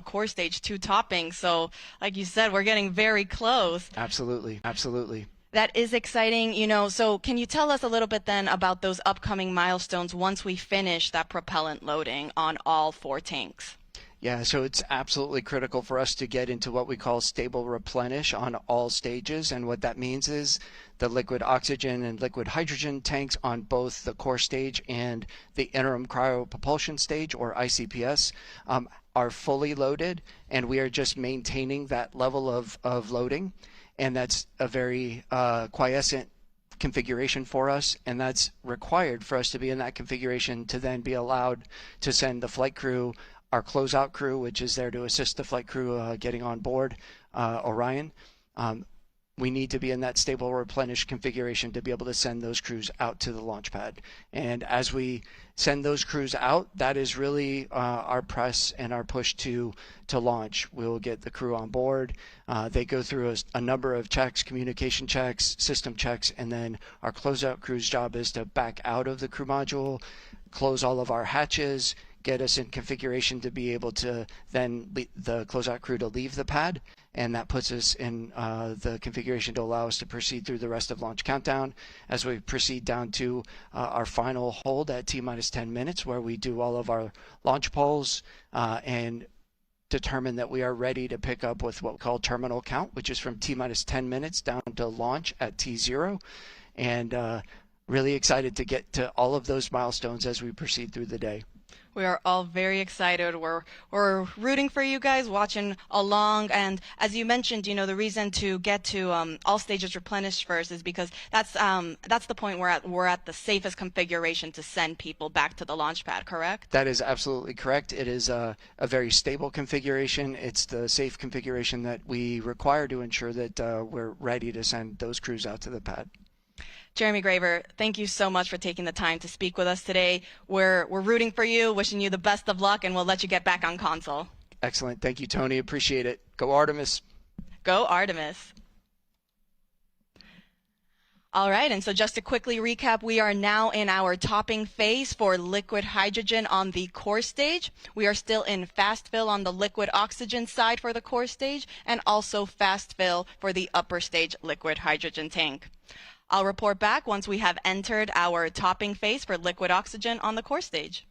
core stage 2 topping. So, like you said, we're getting very close. Absolutely, absolutely. That is exciting, So, can you tell us a little bit then about those upcoming milestones once we finish that propellant loading on all 4 tanks? Yeah, so it's absolutely critical for us to get into what we call stable replenish on all stages. And what that means is the liquid oxygen and liquid hydrogen tanks on both the core stage and the interim cryopropulsion stage, or ICPS, are fully loaded, and we are just maintaining that level of loading. And that's a very quiescent configuration for us, and that's required for us to be in that configuration to then be allowed to send the flight crew, our closeout crew, which is there to assist the flight crew getting on board Orion. We need to be in that stable replenish configuration to be able to send those crews out to the launch pad. And as we send those crews out, that is really our press and our push to launch. We'll get the crew on board. They go through a number of checks, communication checks, system checks, and then our closeout crew's job is to back out of the crew module, close all of our hatches, get us in configuration to be able to then the closeout crew to leave the pad, and that puts us in the configuration to allow us to proceed through the rest of launch countdown as we proceed down to our final hold at T-minus 10 minutes, where we do all of our launch polls and determine that we are ready to pick up with what we call terminal count, which is from T-minus 10 minutes down to launch at T0. And really excited to get to all of those milestones as we proceed through the day. We are all very excited. We're rooting for you guys, watching along. And as you mentioned, the reason to get to all stages replenished first is because that's the point we're at the safest configuration to send people back to the launch pad, correct? That is absolutely correct. It is a very stable configuration. It's the safe configuration that we require to ensure that we're ready to send those crews out to the pad. Jeremy Graver, thank you so much for taking the time to speak with us today. We're rooting for you, wishing you the best of luck, and we'll let you get back on console. Excellent. Thank you, Tony. Appreciate it. Go Artemis. Go Artemis. All right, and so just to quickly recap, we are now in our topping phase for liquid hydrogen on the core stage. We are still in fast fill on the liquid oxygen side for the core stage, and also fast fill for the upper stage liquid hydrogen tank. I'll report back once we have entered our topping phase for liquid oxygen on the core stage.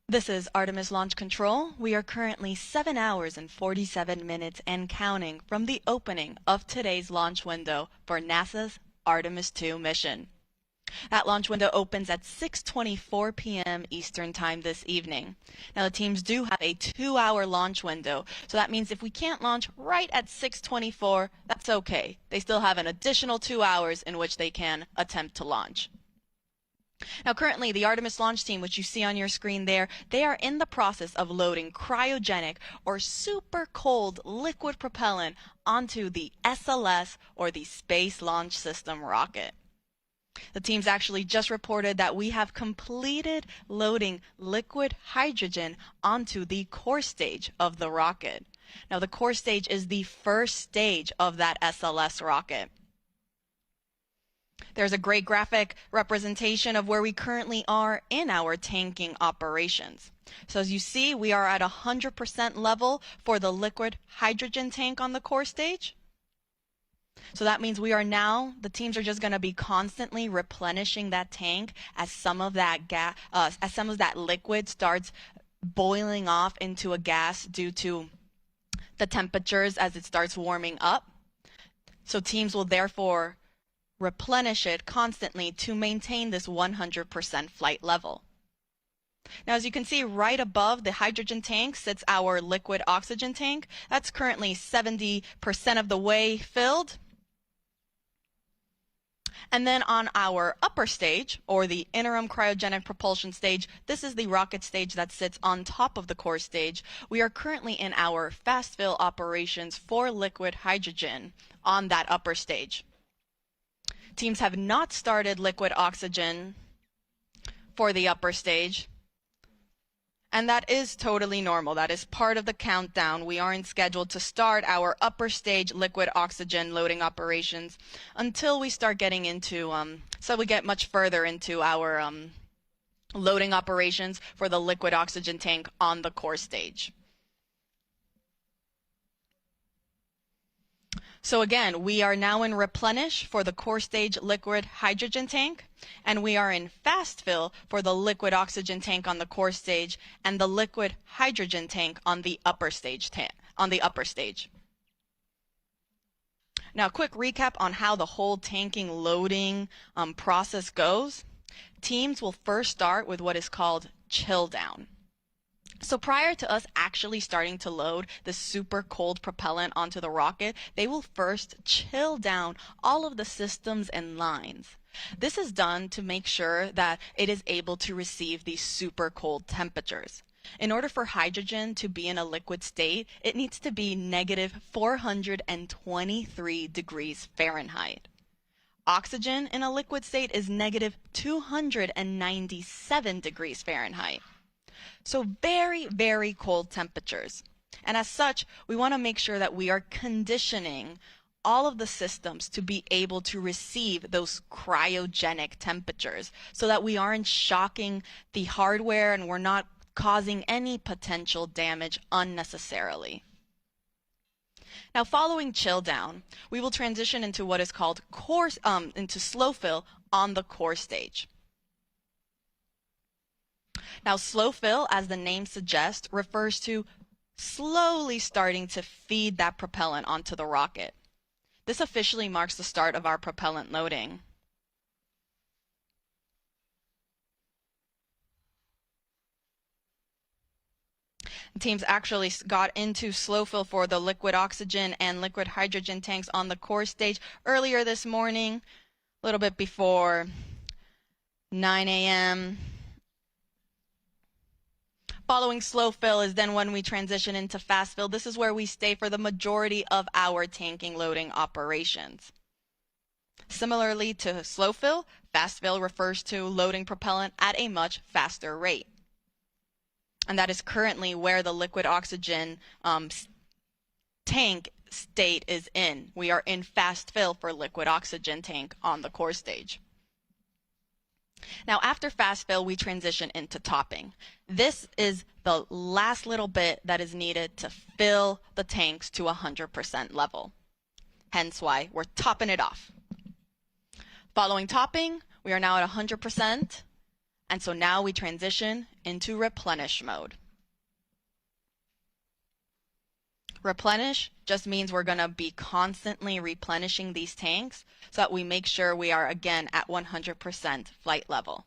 This is Artemis Launch Control. We are currently 7 hours and 47 minutes and counting from the opening of today's launch window for NASA's Artemis II mission. That launch window opens at 6:24 p.m. Eastern Time this evening. Now the teams do have a 2-hour launch window, so that means if we can't launch right at 6:24, that's okay. They still have an additional 2 hours in which they can attempt to launch. Now currently the Artemis launch team, which you see on your screen there, they are in the process of loading cryogenic or super cold liquid propellant onto the SLS or the Space Launch System rocket. The teams actually just reported that we have completed loading liquid hydrogen onto the core stage of the rocket. Now the core stage is the first stage of that SLS rocket. There's a great graphic representation of where we currently are in our tanking operations. So as you see, we are at 100% level for the liquid hydrogen tank on the core stage. So that means we are now, the teams are just going to be constantly replenishing that tank as some of that liquid starts boiling off into a gas due to the temperatures as it starts warming up. So teams will therefore replenish it constantly to maintain this 100% flight level. Now, as you can see, right above the hydrogen tank sits our liquid oxygen tank. That's currently 70% of the way filled. And then on our upper stage, or the interim cryogenic propulsion stage, this is the rocket stage that sits on top of the core stage. We are currently in our fast fill operations for liquid hydrogen on that upper stage. Teams have not started liquid oxygen for the upper stage. And that is totally normal. That is part of the countdown. We aren't scheduled to start our upper stage liquid oxygen loading operations until we start getting into, so we get much further into our loading operations for the liquid oxygen tank on the core stage. So again, we are now in replenish for the core stage liquid hydrogen tank, and we are in fast fill for the liquid oxygen tank on the core stage and the liquid hydrogen tank on the upper stage. Now, a quick recap on how the whole tanking loading process goes. Teams will first start with what is called chill down. So prior to us actually starting to load the super cold propellant onto the rocket, they will first chill down all of the systems and lines. This is done to make sure that it is able to receive these super cold temperatures. In order for hydrogen to be in a liquid state, it needs to be negative 423 degrees Fahrenheit. Oxygen in a liquid state is negative 297 degrees Fahrenheit. So very, very cold temperatures. And as such, we want to make sure that we are conditioning all of the systems to be able to receive those cryogenic temperatures so that we aren't shocking the hardware and we're not causing any potential damage unnecessarily. Now, following chill down, we will transition into what is called into slow fill on the core stage. Now, slow fill, as the name suggests, refers to slowly starting to feed that propellant onto the rocket. This officially marks the start of our propellant loading. Teams actually got into slow fill for the liquid oxygen and liquid hydrogen tanks on the core stage earlier this morning, a little bit before 9 a.m. Following slow fill is then when we transition into fast fill. This is where we stay for the majority of our tanking loading operations. Similarly to slow fill, fast fill refers to loading propellant at a much faster rate. And that is currently where the liquid oxygen tank state is in. We are in fast fill for liquid oxygen tank on the core stage. Now, after fast fill, we transition into topping. This is the last little bit that is needed to fill the tanks to 100% level. Hence why we're topping it off. Following topping, we are now at 100%. And so now we transition into replenish mode. Replenish just means we're going to be constantly replenishing these tanks so that we make sure we are again at 100% flight level.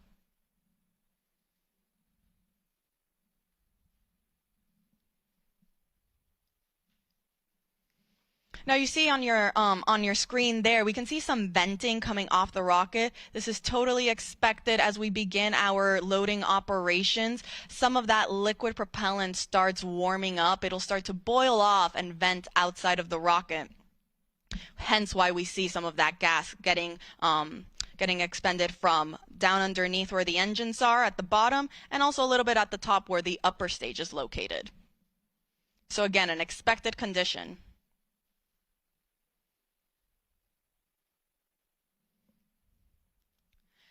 Now you see on your screen there, we can see some venting coming off the rocket. This is totally expected as we begin our loading operations. Some of that liquid propellant starts warming up. It'll start to boil off and vent outside of the rocket. Hence why we see some of that gas getting expended from down underneath where the engines are at the bottom, and also a little bit at the top where the upper stage is located. So again, an expected condition.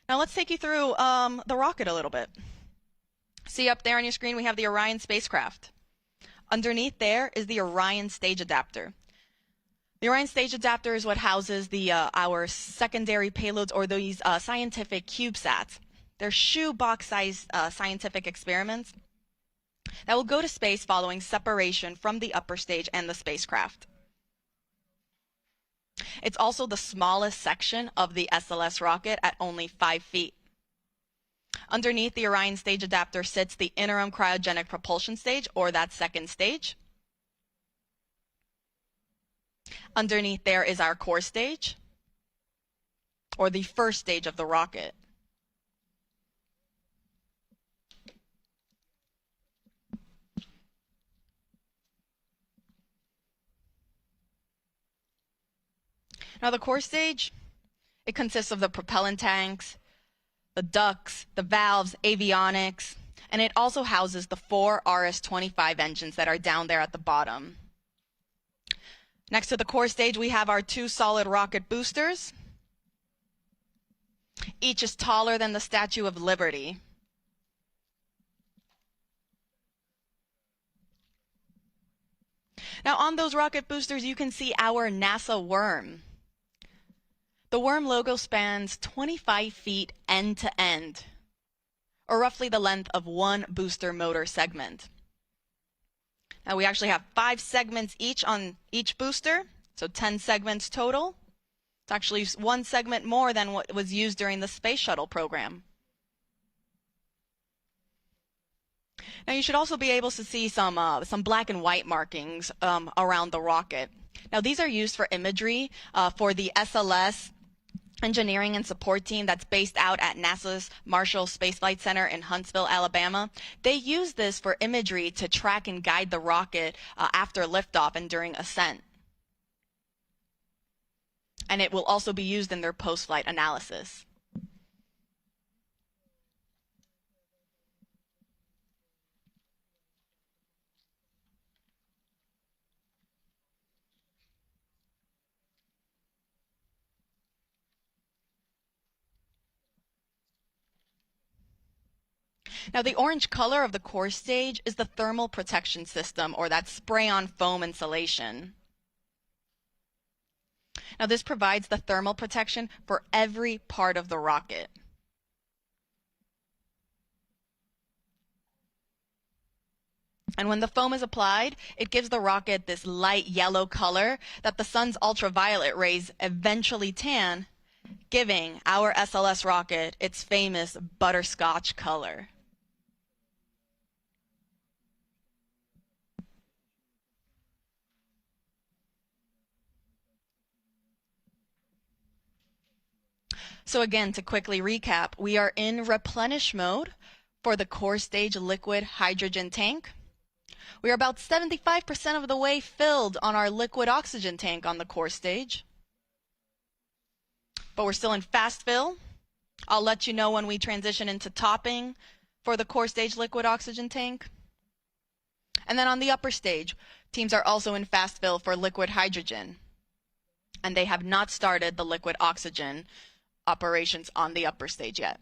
Now let's take you through the rocket a little bit. See up there on your screen we have the Orion spacecraft. Underneath there is the Orion stage adapter. The Orion stage adapter is what houses our secondary payloads, or these scientific CubeSats. They're shoebox-sized scientific experiments that will go to space following separation from the upper stage and the spacecraft. It's also the smallest section of the SLS rocket at only 5 feet. Underneath the Orion stage adapter sits the interim cryogenic propulsion stage, or that second stage. Underneath there is our core stage, or the first stage of the rocket. Now the core stage, it consists of the propellant tanks, the ducts, the valves, avionics, and it also houses the 4 RS-25 engines that are down there at the bottom. Next to the core stage, we have our 2 solid rocket boosters. Each is taller than the Statue of Liberty. Now on those rocket boosters, you can see our NASA worm. The worm logo spans 25 feet end to end, or roughly the length of 1 booster motor segment. Now we actually have 5 segments each on each booster, so 10 segments total. It's actually 1 segment more than what was used during the space shuttle program. Now you should also be able to see some black and white markings around the rocket. Now these are used for imagery for the SLS engineering and support team that's based out at NASA's Marshall Space Flight Center in Huntsville, Alabama. They use this for imagery to track and guide the rocket after liftoff and during ascent. And it will also be used in their post-flight analysis. Now the orange color of the core stage is the thermal protection system, or that spray-on foam insulation. Now this provides the thermal protection for every part of the rocket. And when the foam is applied, it gives the rocket this light yellow color that the sun's ultraviolet rays eventually tan, giving our SLS rocket its famous butterscotch color. So again, to quickly recap, we are in replenish mode for the core stage liquid hydrogen tank. We are about 75% of the way filled on our liquid oxygen tank on the core stage. But we're still in fast fill. I'll let you know when we transition into topping for the core stage liquid oxygen tank. And then on the upper stage, teams are also in fast fill for liquid hydrogen. And they have not started the liquid oxygen operations on the upper stage yet.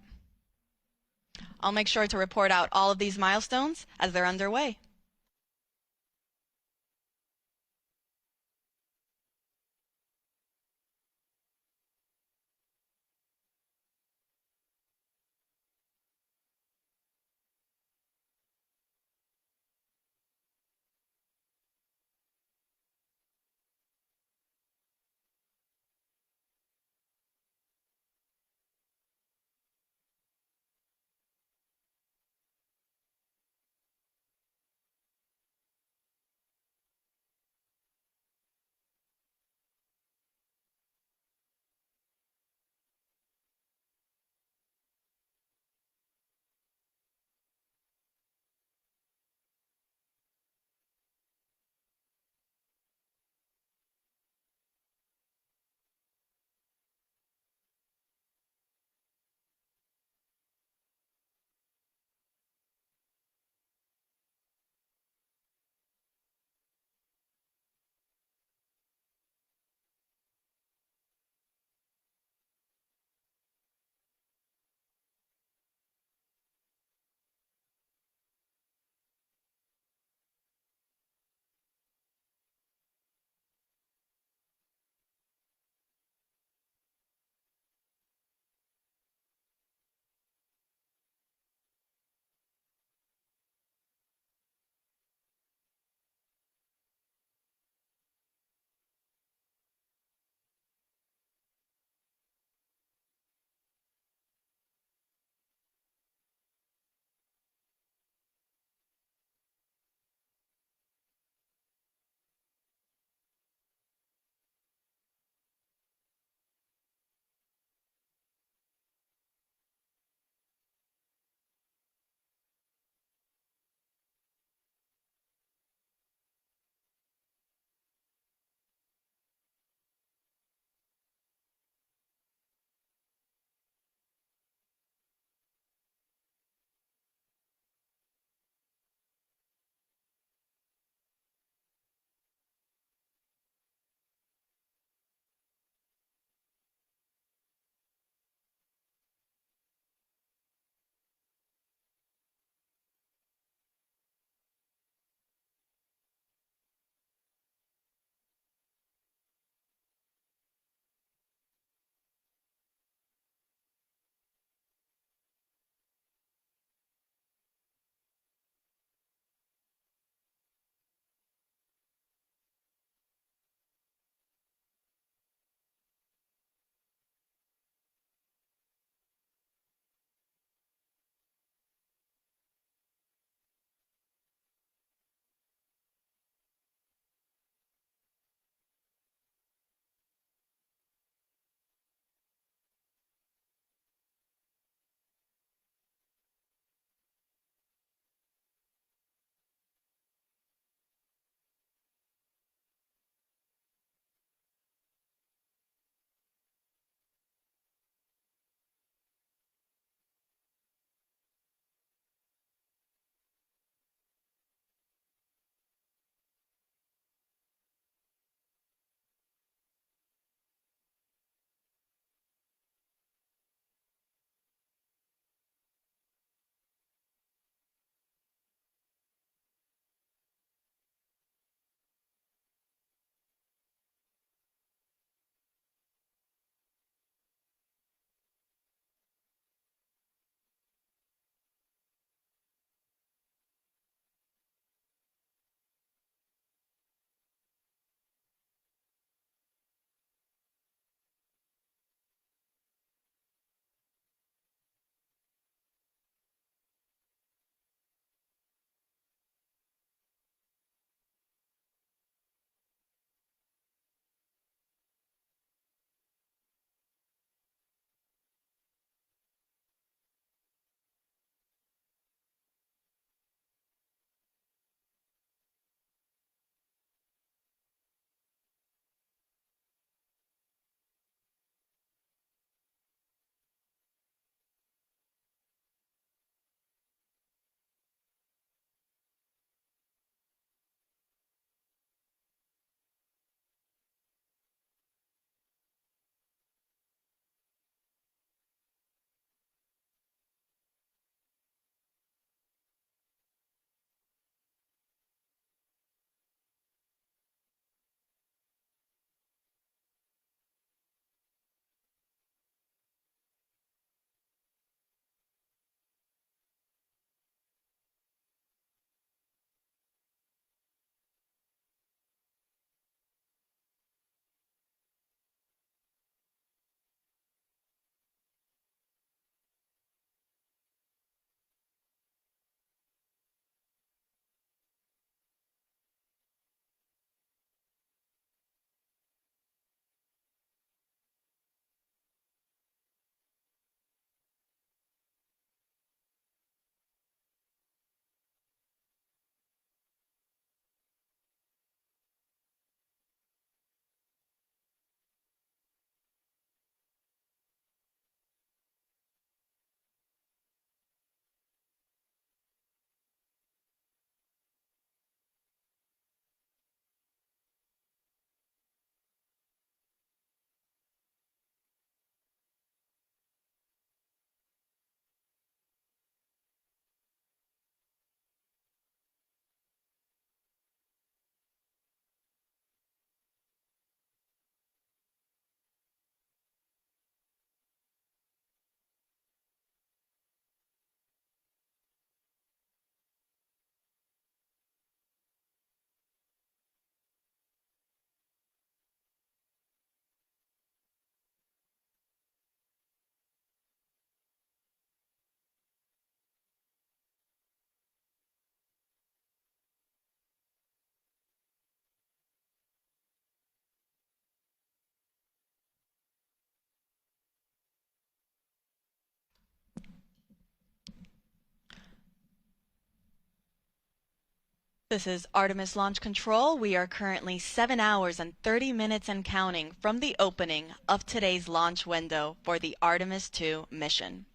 I'll make sure to report out all of these milestones as they're underway. This is Artemis Launch Control. We are currently 7 hours and 30 minutes and counting from the opening of today's launch window for the Artemis II mission.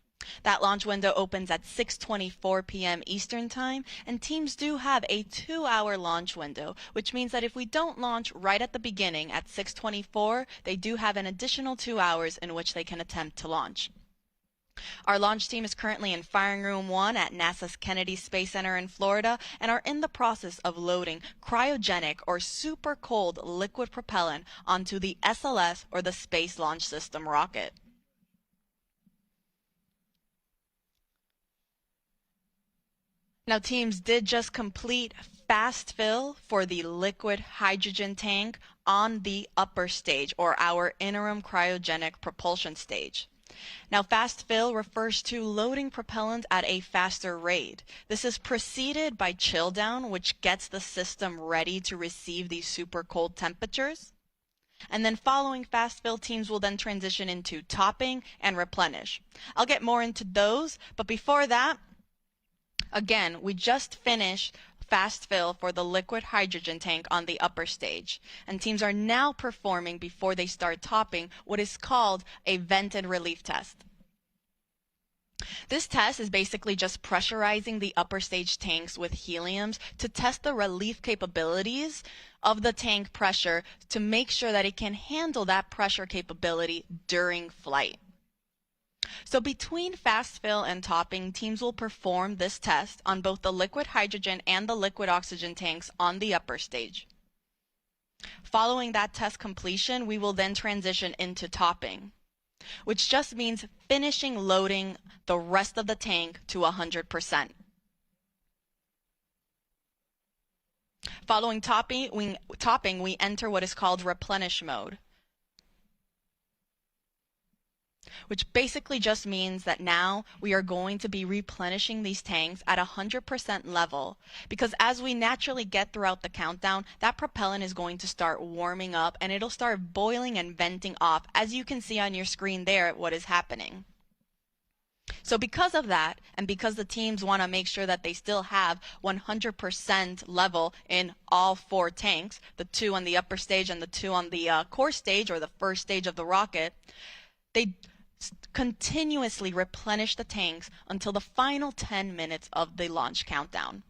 That launch window opens at 6:24 p.m. Eastern Time, and teams do have a 2-hour launch window, which means that if we don't launch right at the beginning at 6:24, they do have an additional 2 hours in which they can attempt to launch. Our launch team is currently in Firing Room 1 at NASA's Kennedy Space Center in Florida and are in the process of loading cryogenic or super cold liquid propellant onto the SLS or the Space Launch System rocket. Now, teams did just complete fast fill for the liquid hydrogen tank on the upper stage or our interim cryogenic propulsion stage. Now, fast fill refers to loading propellant at a faster rate. This is preceded by chill down, which gets the system ready to receive these super cold temperatures. And then following fast fill, teams will then transition into topping and replenish. I'll get more into those, but before that, again, we just finished fast fill for the liquid hydrogen tank on the upper stage, and teams are now performing, before they start topping, what is called a vented relief test. This test is basically just pressurizing the upper stage tanks with heliums to test the relief capabilities of the tank pressure to make sure that it can handle that pressure capability during flight. So between fast fill and topping, teams will perform this test on both the liquid hydrogen and the liquid oxygen tanks on the upper stage. Following that test completion, we will then transition into topping, which just means finishing loading the rest of the tank to 100%. Following topping, we enter what is called replenish mode, which basically just means that now we are going to be replenishing these tanks at 100% level, because as we naturally get throughout the countdown, that propellant is going to start warming up and it'll start boiling and venting off, as you can see on your screen there what is happening. So because of that, and because the teams want to make sure that they still have 100% level in all 4 tanks, the 2 on the upper stage and the 2 on the core stage or the first stage of the rocket, they continuously replenish the tanks until the final 10 minutes of the launch countdown,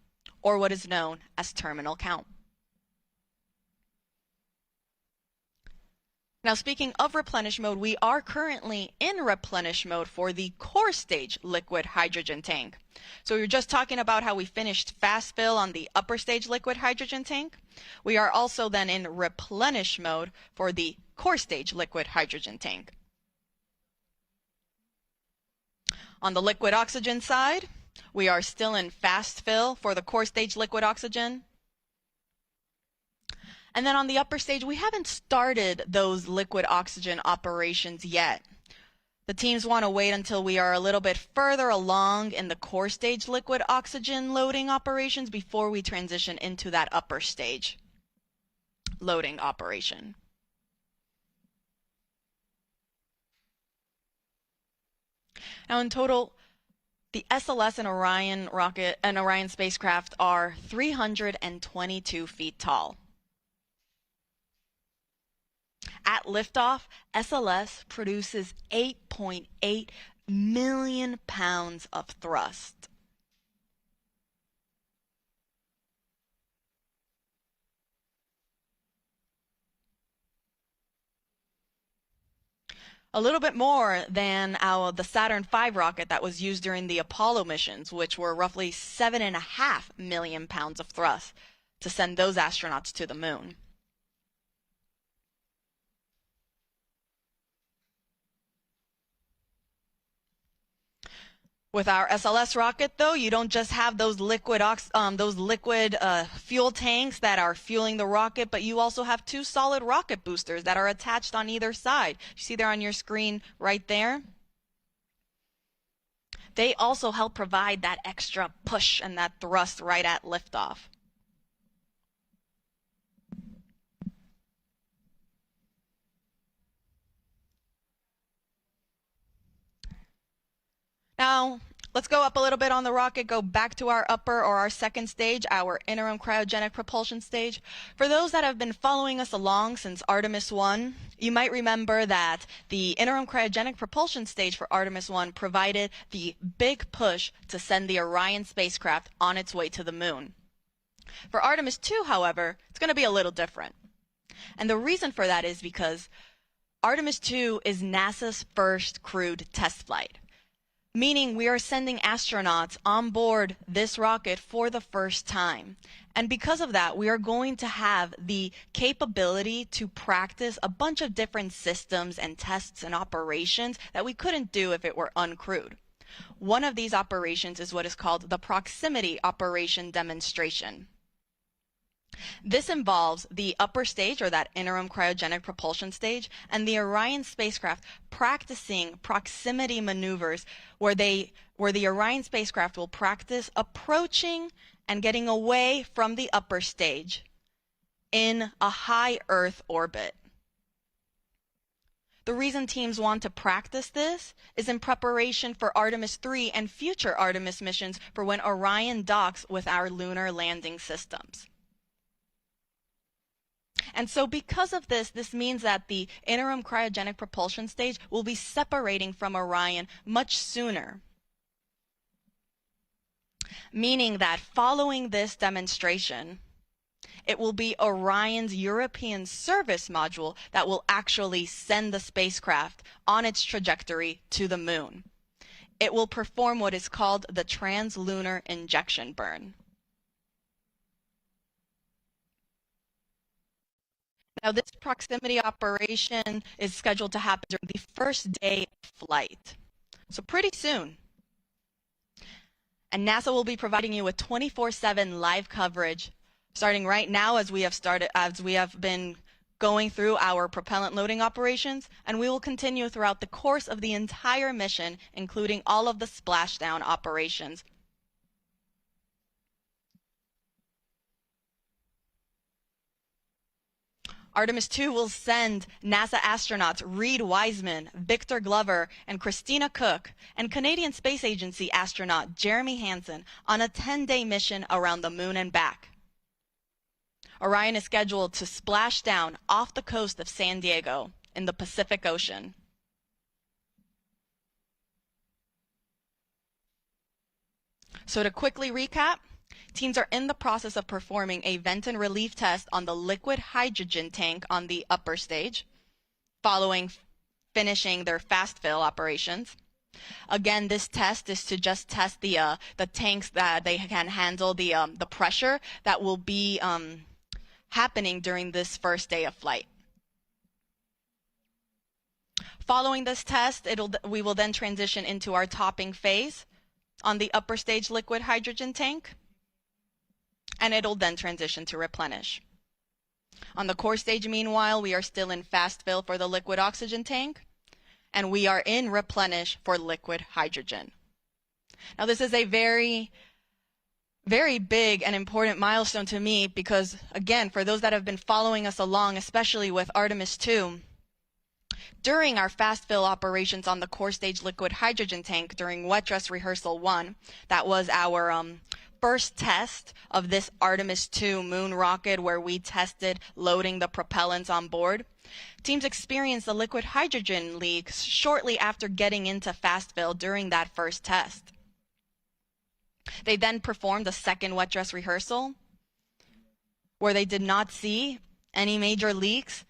or what is known as terminal count. Now, speaking of replenish mode, we are currently in replenish mode for the core stage liquid hydrogen tank. So we were just talking about how we finished fast fill on the upper stage liquid hydrogen tank. We are also then in replenish mode for the core stage liquid hydrogen tank. On the liquid oxygen side, we are still in fast fill for the core stage liquid oxygen. And then on the upper stage, we haven't started those liquid oxygen operations yet. The teams want to wait until we are a little bit further along in the core stage liquid oxygen loading operations before we transition into that upper stage loading operation. Now, in total, the SLS and Orion rocket and Orion spacecraft are 322 feet tall. At liftoff, SLS produces 8.8 million pounds of thrust. A little bit more than the Saturn V rocket that was used during the Apollo missions, which were roughly 7.5 million pounds of thrust to send those astronauts to the moon. With our SLS rocket, though, you don't just have those liquid fuel tanks that are fueling the rocket, but you also have 2 solid rocket boosters that are attached on either side. You see there on your screen right there? They also help provide that extra push and that thrust right at liftoff. Now, Let's go up a little bit on the rocket, go back to our upper or our second stage, our interim cryogenic propulsion stage. For those that have been following us along since Artemis I, you might remember that the interim cryogenic propulsion stage for Artemis I provided the big push to send the Orion spacecraft on its way to the moon. For Artemis II, however, it's going to be a little different. And the reason for that is because Artemis II is NASA's first crewed test flight, meaning we are sending astronauts on board this rocket for the first time. And because of that, we are going to have the capability to practice a bunch of different systems and tests and operations that we couldn't do if it were uncrewed. One of these operations is what is called the proximity operation demonstration. This involves the upper stage, or that interim cryogenic propulsion stage, and the Orion spacecraft practicing proximity maneuvers where the Orion spacecraft will practice approaching and getting away from the upper stage in a high Earth orbit. The reason teams want to practice this is in preparation for Artemis III and future Artemis missions for when Orion docks with our lunar landing systems. And so because of this, this means that the interim cryogenic propulsion stage will be separating from Orion much sooner. Meaning that following this demonstration, it will be Orion's European service module that will actually send the spacecraft on its trajectory to the moon. It will perform what is called the translunar injection burn. Now, this proximity operation is scheduled to happen during the first day of flight, so pretty soon. And NASA will be providing you with 24/7 live coverage, starting right now as we have been going through our propellant loading operations, and we will continue throughout the course of the entire mission, including all of the splashdown operations. Artemis II will send NASA astronauts Reid Wiseman, Victor Glover, and Christina Koch, and Canadian Space Agency astronaut Jeremy Hansen on a 10-day mission around the moon and back. Orion is scheduled to splash down off the coast of San Diego in the Pacific Ocean. So to quickly recap, teams are in the process of performing a vent and relief test on the liquid hydrogen tank on the upper stage, following finishing their fast fill operations. Again, this test is to just test the tanks that they can handle the pressure that will be happening during this first day of flight. Following this test, we will then transition into our topping phase on the upper stage liquid hydrogen tank, and it'll then transition to replenish. On the core stage, meanwhile, we are still in fast fill for the liquid oxygen tank, and we are in replenish for liquid hydrogen. Now, this is a very big and important milestone to me because, again, for those that have been following us along, especially with Artemis II, during our fast fill operations on the core stage liquid hydrogen tank during wet dress rehearsal 1, that was our first test of this Artemis II moon rocket where we tested loading the propellants on board. Teams experienced the liquid hydrogen leaks shortly after getting into fast fill during that first test. They then performed a second wet dress rehearsal where they did not see any major leaks.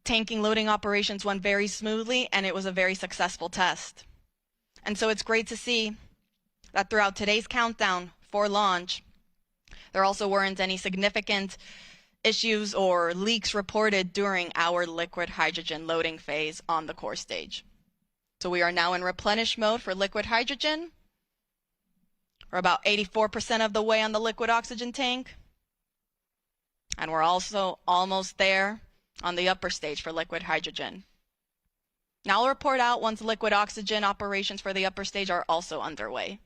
Tanking loading operations went very smoothly, and it was a very successful test. And so it's great to see that throughout today's countdown for launch, there also weren't any significant issues or leaks reported during our liquid hydrogen loading phase on the core stage. So we are now in replenish mode for liquid hydrogen. We're about 84% of the way on the liquid oxygen tank. And we're also almost there on the upper stage for liquid hydrogen. Now I'll report out once liquid oxygen operations for the upper stage are also underway.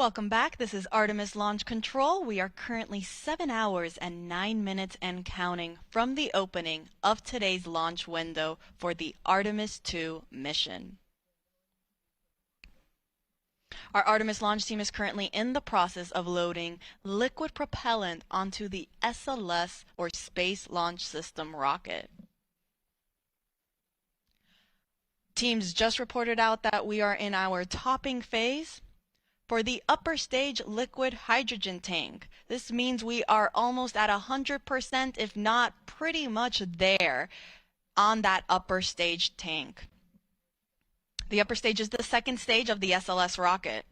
Welcome back. This is Artemis Launch Control. We are currently 7 hours and 9 minutes and counting from the opening of today's launch window for the Artemis II mission. Our Artemis launch team is currently in the process of loading liquid propellant onto the SLS, or Space Launch System, rocket. Teams just reported out that we are in our topping phase. For the upper stage liquid hydrogen tank, this means we are almost at 100%, if not pretty much there, on that upper stage tank. The upper stage is the second stage of the SLS rocket.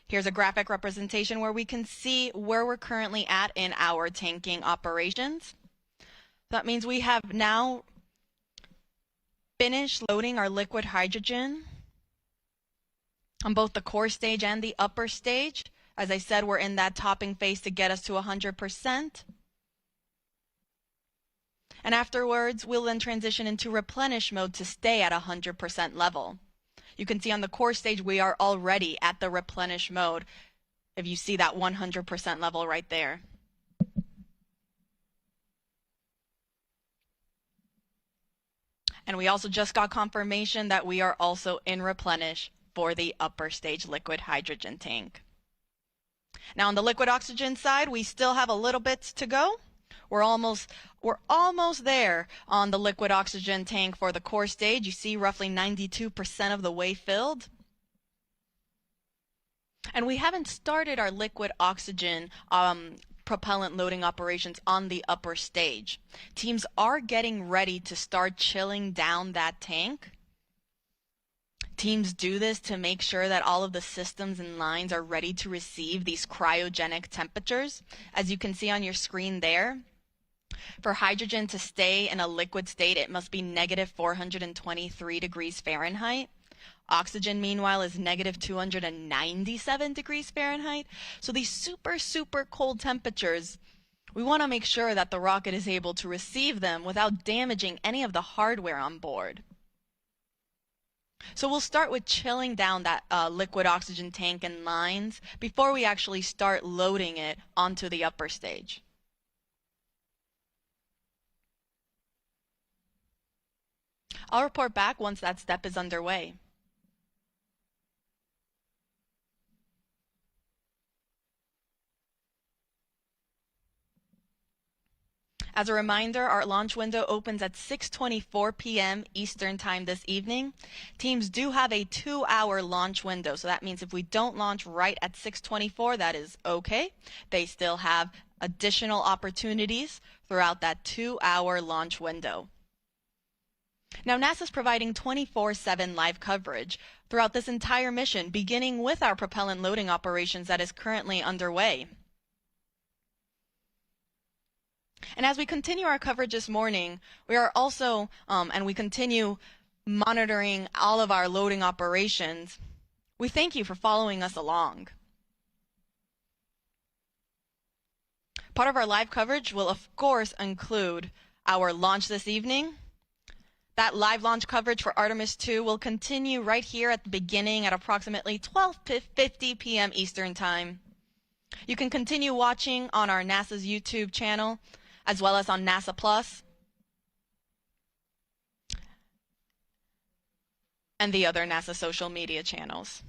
Here's a graphic representation where we can see where we're currently at in our tanking operations. That means we have now finished loading our liquid hydrogen on both the core stage and the upper stage. As I said, we're in that topping phase to get us to 100%. And afterwards, we'll then transition into replenish mode to stay at 100% level. You can see on the core stage, we are already at the replenish mode, if you see that 100% level right there. And we also just got confirmation that we are also in replenish for the upper stage liquid hydrogen tank. Now on the liquid oxygen side, we still have a little bit to go. We're almost there on the liquid oxygen tank for the core stage. You see roughly 92% of the way filled. And we haven't started our liquid oxygen propellant loading operations on the upper stage. Teams are getting ready to start chilling down that tank. Teams do this to make sure that all of the systems and lines are ready to receive these cryogenic temperatures. As you can see on your screen there, for hydrogen to stay in a liquid state, it must be negative 423 degrees Fahrenheit. Oxygen, meanwhile, is negative 297 degrees Fahrenheit. So these super cold temperatures, we want to make sure that the rocket is able to receive them without damaging any of the hardware on board. So we'll start with chilling down that liquid oxygen tank and lines before we actually start loading it onto the upper stage. I'll report back once that step is underway. As a reminder, our launch window opens at 6:24 p.m. Eastern Time this evening. Teams do have a 2-hour launch window, so that means if we don't launch right at 6:24, that is okay. They still have additional opportunities throughout that 2-hour launch window. Now, NASA's providing 24/7 live coverage throughout this entire mission, beginning with our propellant loading operations that is currently underway. And as we continue our coverage this morning, we are also, and we continue monitoring all of our loading operations, we thank you for following us along. Part of our live coverage will, of course, include our launch this evening. That live launch coverage for Artemis II will continue right here at the beginning at approximately 12:50 p.m. Eastern Time. You can continue watching on our NASA's YouTube channel, as well as on NASA Plus and the other NASA social media channels.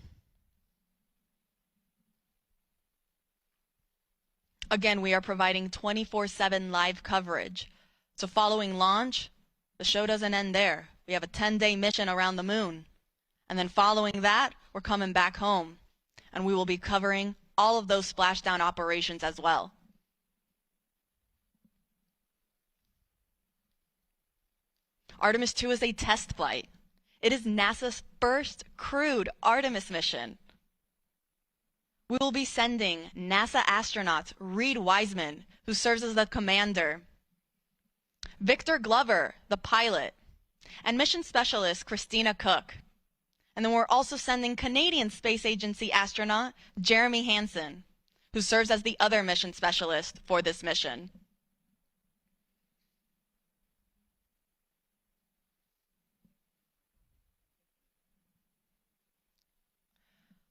Again, we are providing 24/7 live coverage. So following launch, the show doesn't end there. We have a 10-day mission around the moon. And then following that, we're coming back home. And we will be covering all of those splashdown operations as well. Artemis II is a test flight. It is NASA's first crewed Artemis mission. We will be sending NASA astronaut Reid Wiseman, who serves as the commander, Victor Glover, the pilot, and mission specialist Christina Koch. And then we're also sending Canadian Space Agency astronaut Jeremy Hansen, who serves as the other mission specialist for this mission.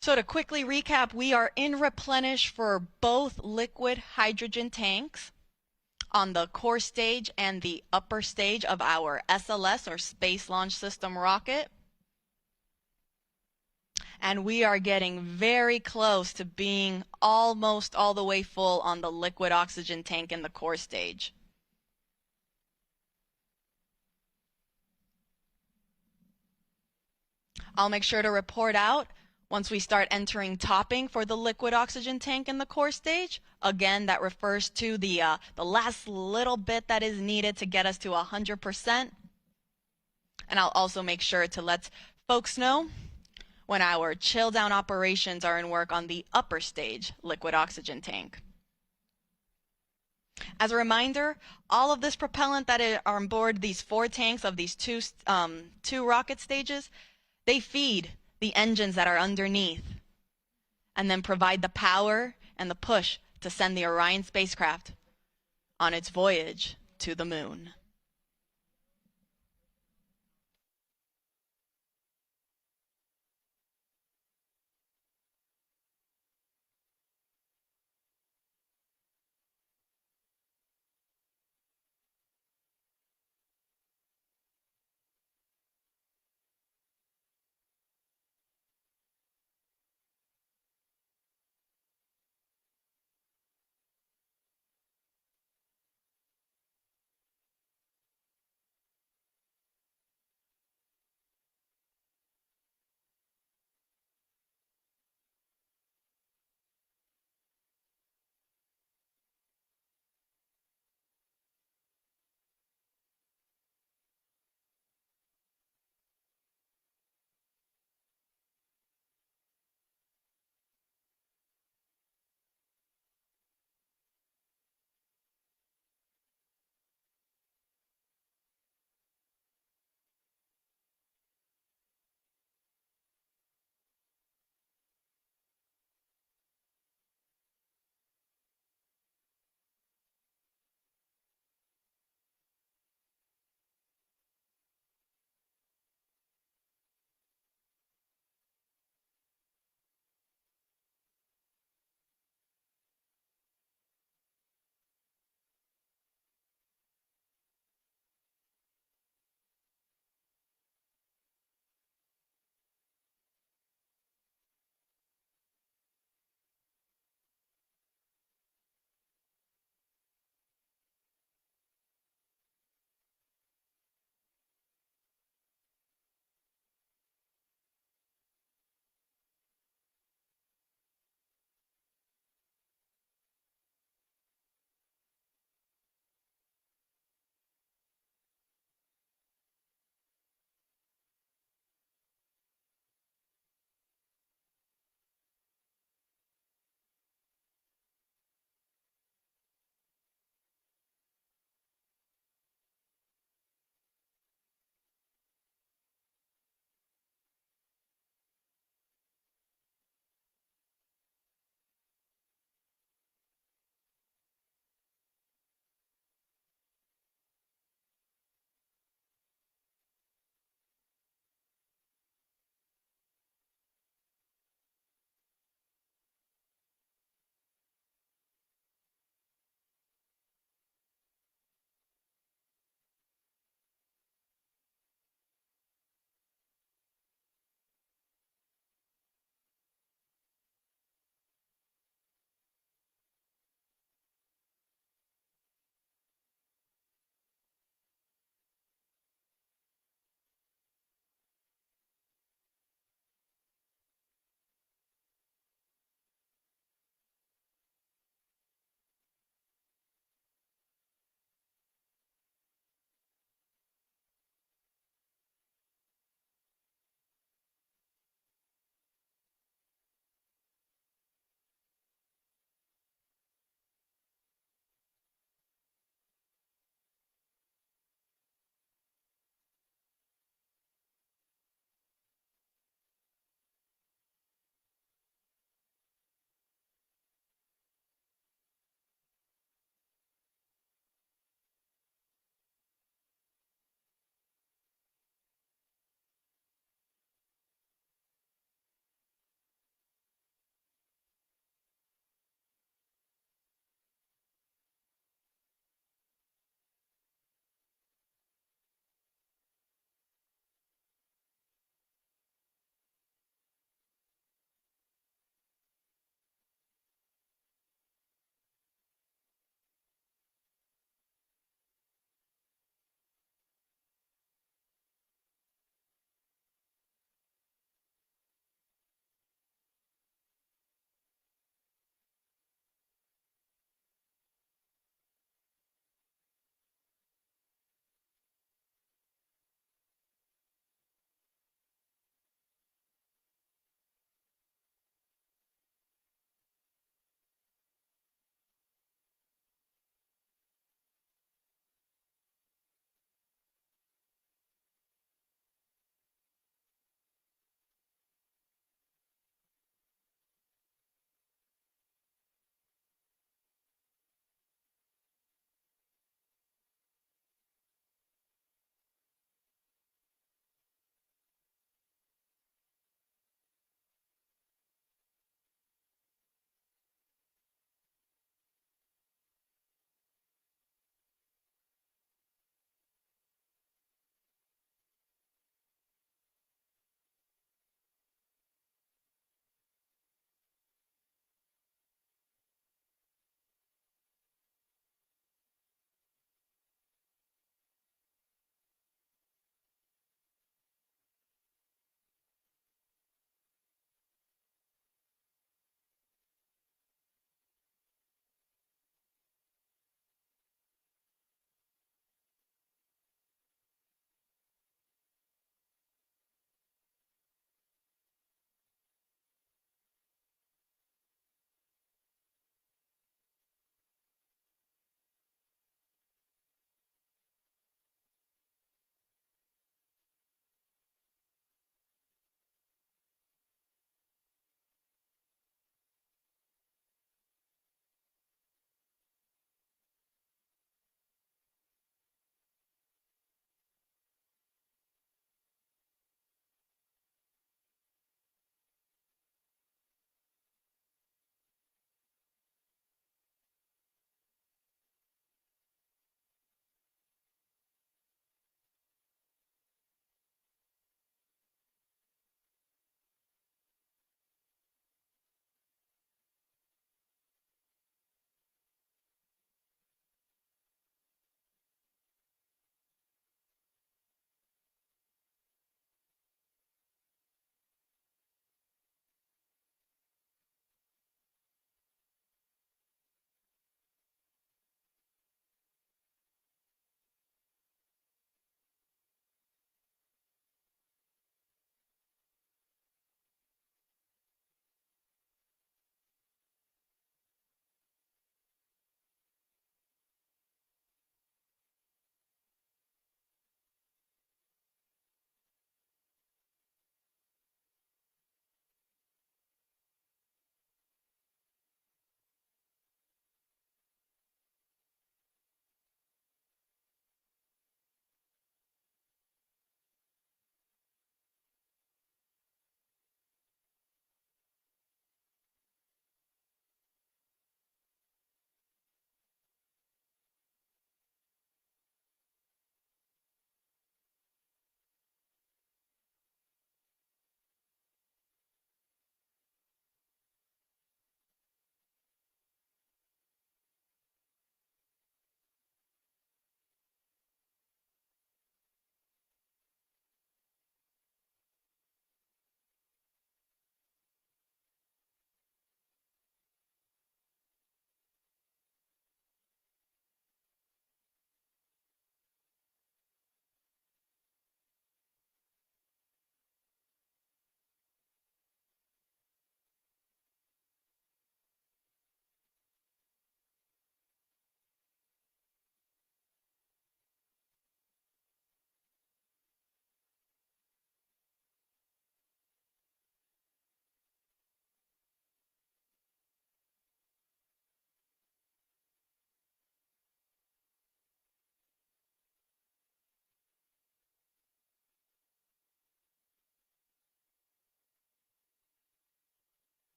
So to quickly recap, we are in replenish for both liquid hydrogen tanks on the core stage and the upper stage of our SLS or Space Launch System rocket. And we are getting very close to being almost all the way full on the liquid oxygen tank in the core stage. I'll make sure to report out once we start entering topping for the liquid oxygen tank in the core stage. Again, that refers to the last little bit that is needed to get us to 100%. And I'll also make sure to let folks know when our chill down operations are in work on the upper stage liquid oxygen tank. As a reminder, all of this propellant that are on board these 4 tanks of these two rocket stages, they feed the engines that are underneath and then provide the power and the push to send the Orion spacecraft on its voyage to the moon.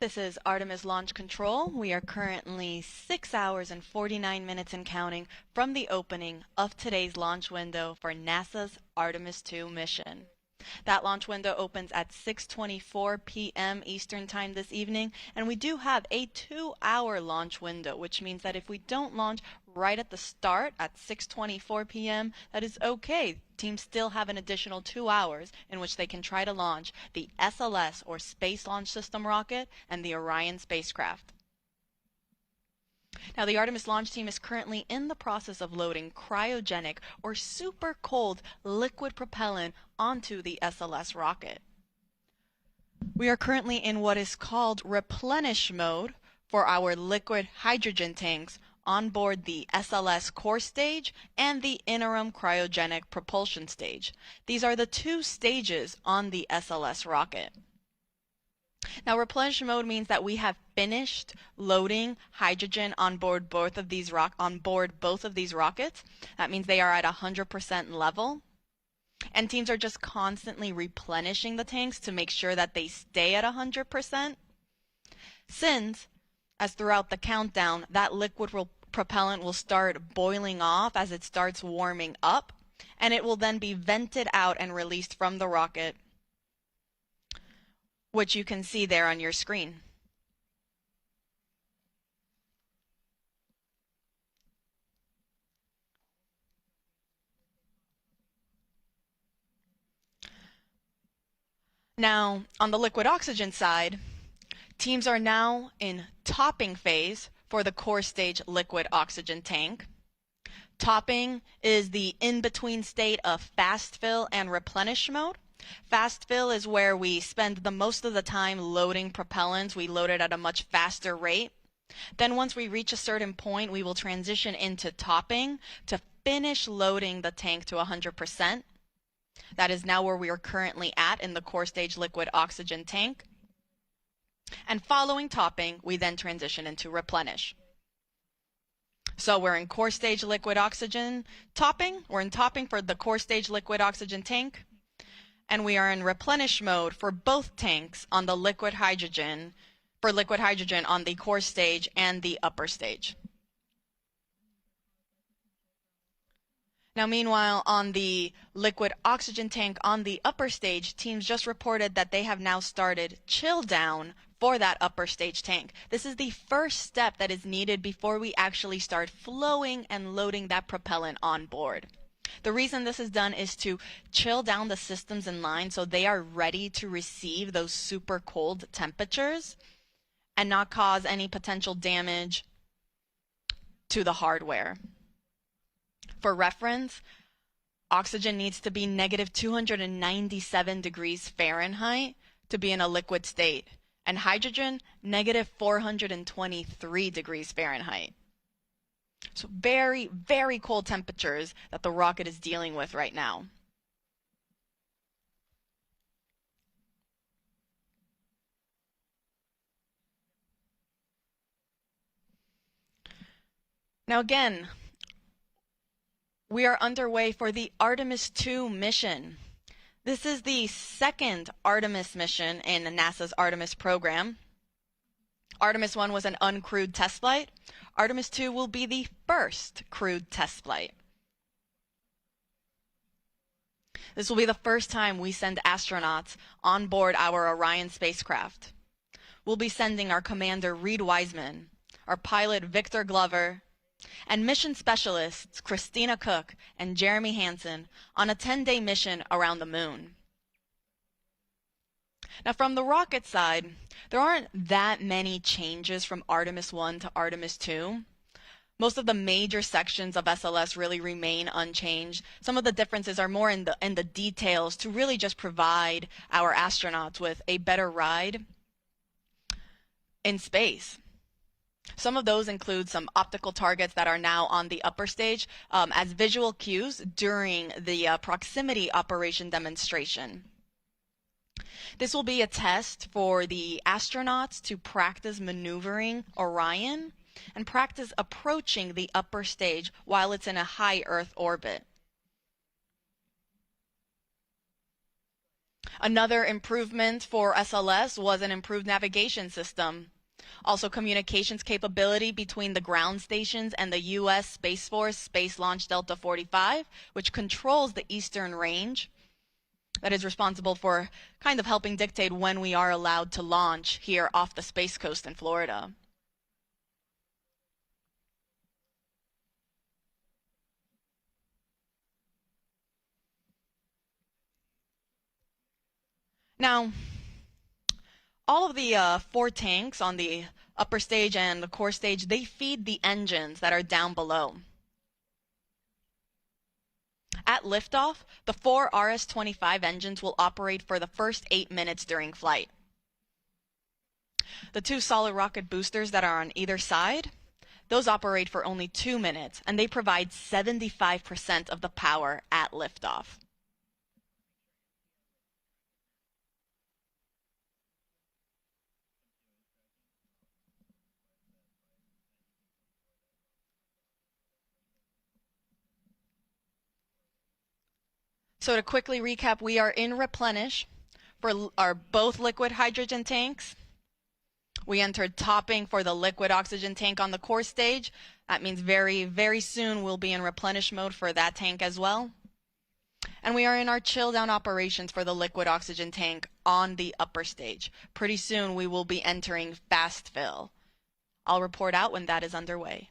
This is Artemis Launch Control. We are currently 6 hours and 49 minutes and counting from the opening of today's launch window for NASA's Artemis II mission. That launch window opens at 6:24 p.m. Eastern Time this evening, and we do have a 2-hour launch window, which means that if we don't launch right at the start at 6:24 p.m., that is okay. Teams still have an additional 2 hours in which they can try to launch the SLS, or Space Launch System rocket, and the Orion spacecraft. Now, the Artemis launch team is currently in the process of loading cryogenic or super cold liquid propellant onto the SLS rocket. We are currently in what is called replenish mode for our liquid hydrogen tanks on board the SLS core stage and the interim cryogenic propulsion stage. These are the two stages on the SLS rocket. Now, replenish mode means that we have finished loading hydrogen on board both of these rockets. That means they are at 100% level. And teams are just constantly replenishing the tanks to make sure that they stay at 100%. Since, as throughout the countdown, that liquid propellant will start boiling off as it starts warming up, and it will then be vented out and released from the rocket, which you can see there on your screen. Now, on the liquid oxygen side, teams are now in topping phase for the core stage liquid oxygen tank. Topping is the in-between state of fast fill and replenish mode. Fast fill is where we spend the most of the time loading propellants. We load it at a much faster rate. Then once we reach a certain point, we will transition into topping to finish loading the tank to 100%. That is now where we are currently at in the core stage liquid oxygen tank. And following topping, we then transition into replenish. So we're in core stage liquid oxygen topping. We're in topping for the core stage liquid oxygen tank. And we are in replenish mode for both tanks on the liquid hydrogen, on the core stage and the upper stage. Now, meanwhile, on the liquid oxygen tank on the upper stage, teams just reported that they have now started chill down for that upper stage tank. This is the first step that is needed before we actually start flowing and loading that propellant on board. The reason this is done is to chill down the systems in line so they are ready to receive those super cold temperatures and not cause any potential damage to the hardware. For reference, oxygen needs to be negative 297 degrees Fahrenheit to be in a liquid state, and hydrogen, negative 423 degrees Fahrenheit. So very, very cold temperatures that the rocket is dealing with right now. Now again, we are underway for the Artemis II mission. This is the second Artemis mission in NASA's Artemis program. Artemis I was an uncrewed test flight. Artemis II will be the first crewed test flight. This will be the first time we send astronauts on board our Orion spacecraft. We'll be sending our commander Reid Wiseman, our pilot Victor Glover, and mission specialists Christina Koch and Jeremy Hansen on a 10-day mission around the moon. Now, from the rocket side, there aren't that many changes from Artemis I to Artemis II. Most of the major sections of SLS really remain unchanged. Some of the differences are more in the details to really just provide our astronauts with a better ride in space. Some of those include some optical targets that are now on the upper stage as visual cues during the proximity operation demonstration. This will be a test for the astronauts to practice maneuvering Orion and practice approaching the upper stage while it's in a high Earth orbit. Another improvement for SLS was an improved navigation system. Also, communications capability between the ground stations and the U.S. Space Force Space Launch Delta 45, which controls the eastern range. That is responsible for kind of helping dictate when we are allowed to launch here off the Space Coast in Florida. Now, all of the 4 tanks on the upper stage and the core stage, they feed the engines that are down below. At liftoff, the 4 RS-25 engines will operate for the first 8 minutes during flight. The 2 solid rocket boosters that are on either side, those operate for only 2 minutes, and they provide 75% of the power at liftoff. So to quickly recap, we are in replenish for our both liquid hydrogen tanks. We entered topping for the liquid oxygen tank on the core stage. That means very, very soon we'll be in replenish mode for that tank as well. And we are in our chill down operations for the liquid oxygen tank on the upper stage. Pretty soon we will be entering fast fill. I'll report out when that is underway.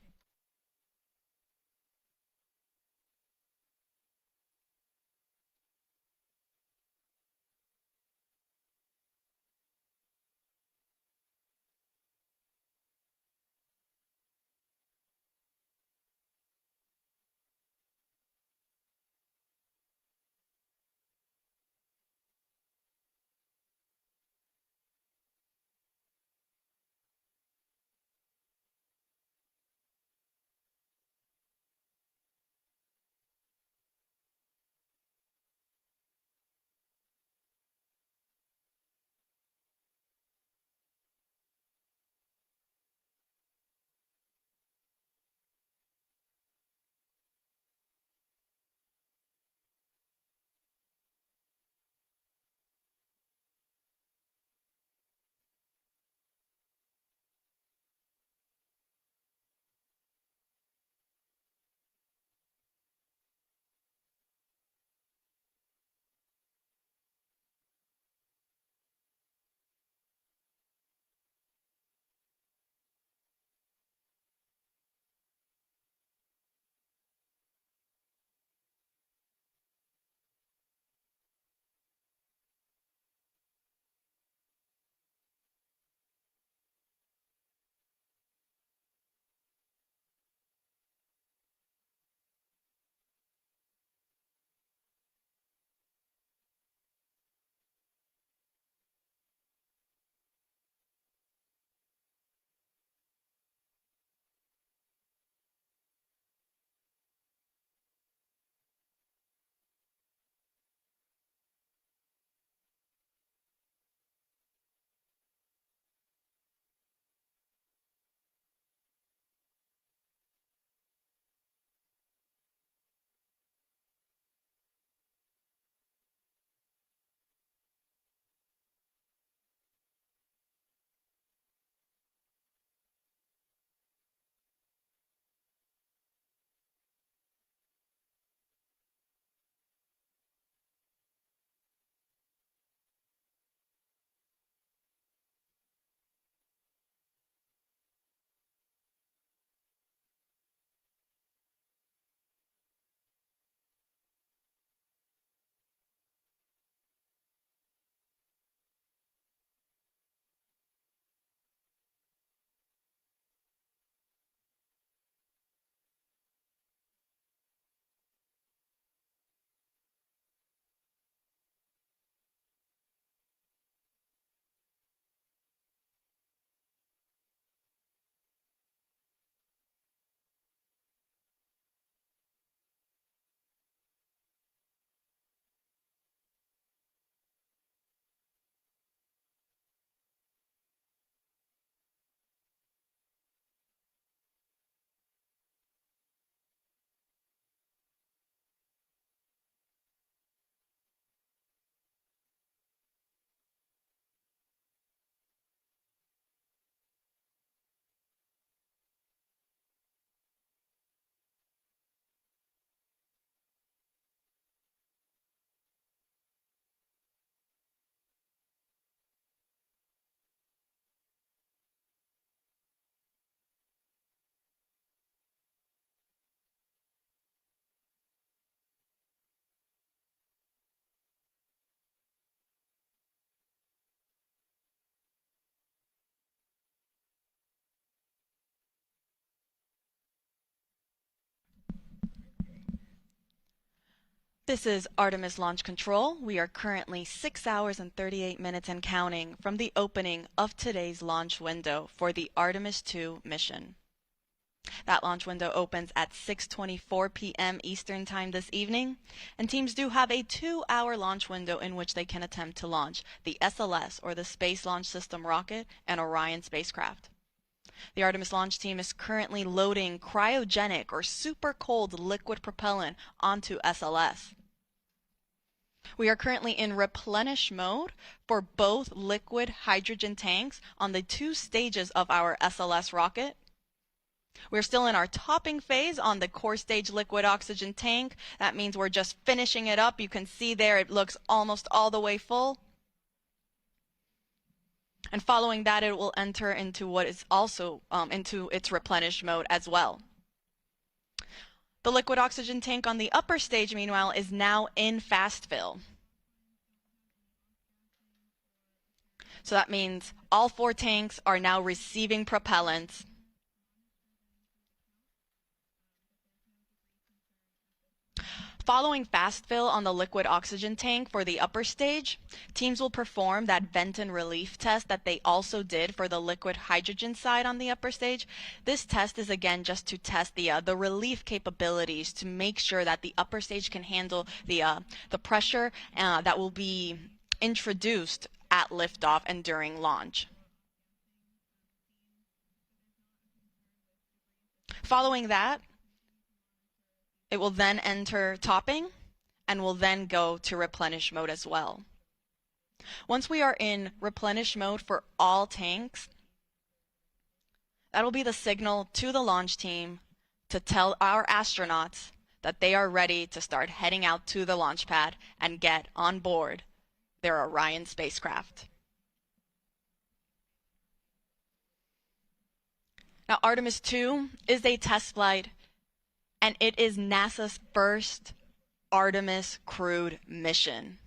This is Artemis Launch Control. We are currently 6 hours and 38 minutes and counting from the opening of today's launch window for the Artemis II mission. That launch window opens at 6:24 p.m. Eastern Time this evening, and teams do have a 2-hour launch window in which they can attempt to launch the SLS, or the Space Launch System rocket, and Orion spacecraft. The Artemis launch team is currently loading cryogenic or super cold liquid propellant onto SLS. We are currently in replenish mode for both liquid hydrogen tanks on the 2 stages of our SLS rocket. We're still in our topping phase on the core stage liquid oxygen tank. That means we're just finishing it up. You can see there it looks almost all the way full. And following that, it will enter into what is also into its replenish mode as well. The liquid oxygen tank on the upper stage, meanwhile, is now in fast fill. So that means all 4 tanks are now receiving propellant. Following fast fill on the liquid oxygen tank for the upper stage, teams will perform that vent and relief test that they also did for the liquid hydrogen side on the upper stage. This test is again just to test the relief capabilities to make sure that the upper stage can handle the pressure that will be introduced at liftoff and during launch. Following that, it will then enter topping and will then go to replenish mode as well. Once we are in replenish mode for all tanks, that will be the signal to the launch team to tell our astronauts that they are ready to start heading out to the launch pad and get on board their Orion spacecraft. Now, Artemis II is a test flight, and it is NASA's first Artemis crewed mission.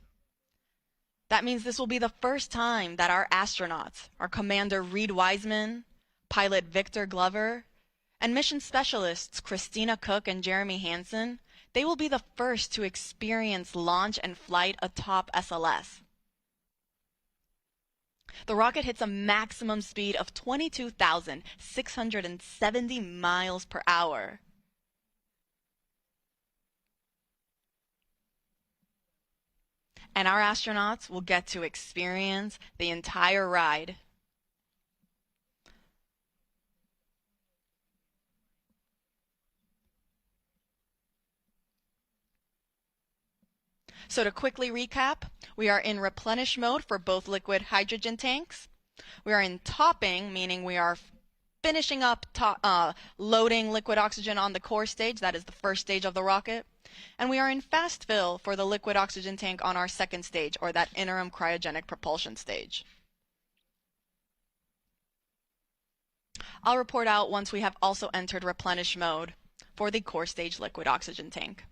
That means this will be the first time that our astronauts, our Commander Reid Wiseman, pilot Victor Glover, and mission specialists Christina Koch and Jeremy Hansen, they will be the first to experience launch and flight atop SLS. The rocket hits a maximum speed of 22,670 miles per hour. And our astronauts will get to experience the entire ride. So to quickly recap, we are in replenish mode for both liquid hydrogen tanks. We are in topping, meaning we are finishing up loading liquid oxygen on the core stage. That is the first stage of the rocket. And we are in fast fill for the liquid oxygen tank on our second stage, or that interim cryogenic propulsion stage. I'll report out once we have also entered replenish mode for the core stage liquid oxygen tank.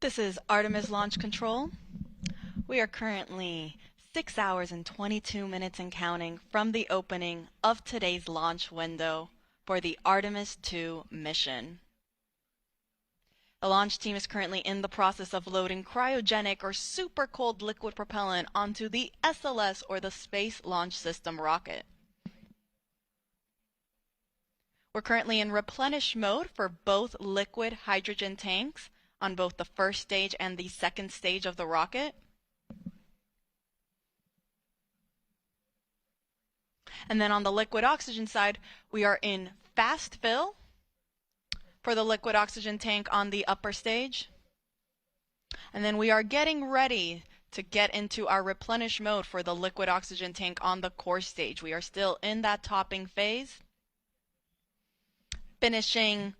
This is Artemis Launch Control. We are currently 6 hours and 22 minutes and counting from the opening of today's launch window for the Artemis II mission. The launch team is currently in the process of loading cryogenic or super cold liquid propellant onto the SLS, or the Space Launch System rocket. We're currently in replenish mode for both liquid hydrogen tanks on both the first stage and the second stage of the rocket. And then on the liquid oxygen side, we are in fast fill for the liquid oxygen tank on the upper stage. And then we are getting ready to get into our replenish mode for the liquid oxygen tank on the core stage. We are still in that topping phase, finishing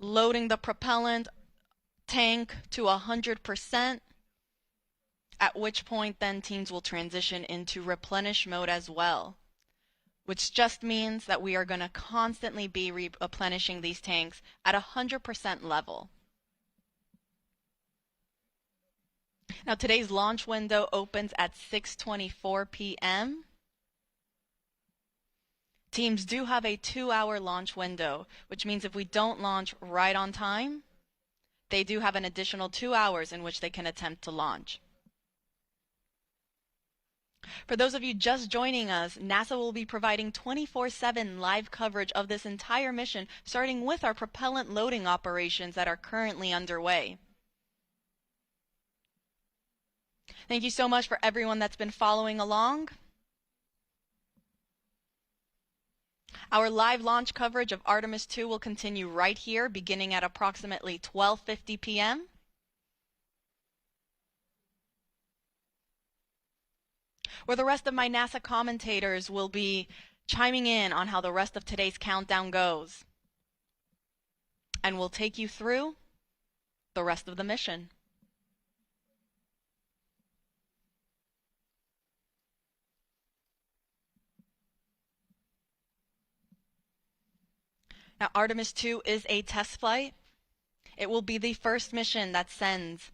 loading the propellant tank to 100%, at which point then teams will transition into replenish mode as well, which just means that we are going to constantly be replenishing these tanks at 100% level. Now today's launch window opens at 6:24 p.m. Teams do have a 2-hour launch window, which means if we don't launch right on time, they do have an additional 2 hours in which they can attempt to launch. For those of you just joining us, NASA will be providing 24/7 live coverage of this entire mission, starting with our propellant loading operations that are currently underway. Thank you so much for everyone that's been following along. Our live launch coverage of Artemis II will continue right here, beginning at approximately 12:50 p.m. where the rest of my NASA commentators will be chiming in on how the rest of today's countdown goes. And we'll take you through the rest of the mission. Now, Artemis II is a test flight. It will be the first mission that sends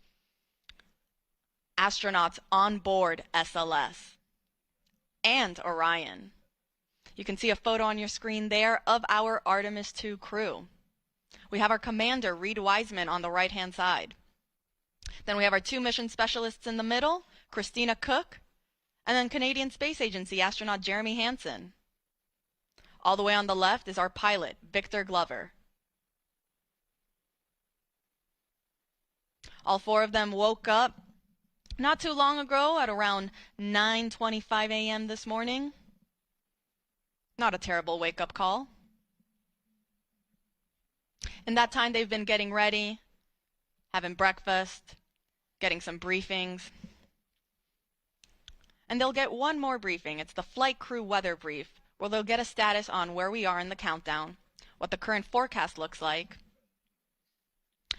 astronauts on board SLS and Orion. You can see a photo on your screen there of our Artemis II crew. We have our commander, Reid Wiseman, on the right-hand side. Then we have our 2 mission specialists in the middle, Christina, Koch, and then Canadian Space Agency astronaut Jeremy Hansen. All the way on the left is our pilot, Victor Glover. All 4 of them woke up not too long ago at around 9:25 a.m. this morning. Not a terrible wake-up call. In that time, they've been getting ready, having breakfast, getting some briefings. And they'll get one more briefing. It's the flight crew weather brief, where they'll get a status on where we are in the countdown, what the current forecast looks like.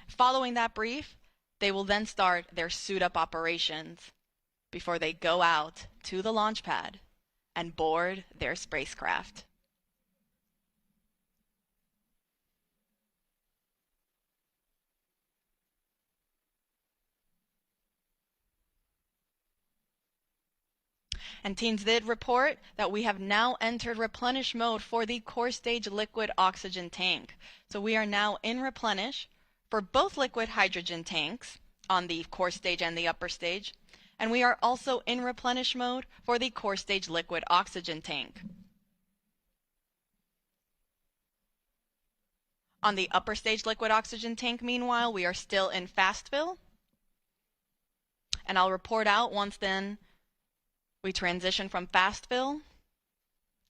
Following that brief, they will then start their suit-up operations before they go out to the launch pad and board their spacecraft. And teams did report that we have now entered replenish mode for the core stage liquid oxygen tank. So we are now in replenish for both liquid hydrogen tanks on the core stage and the upper stage. And we are also in replenish mode for the core stage liquid oxygen tank. On the upper stage liquid oxygen tank, meanwhile, we are still in fast fill. And I'll report out once then we transition from fast fill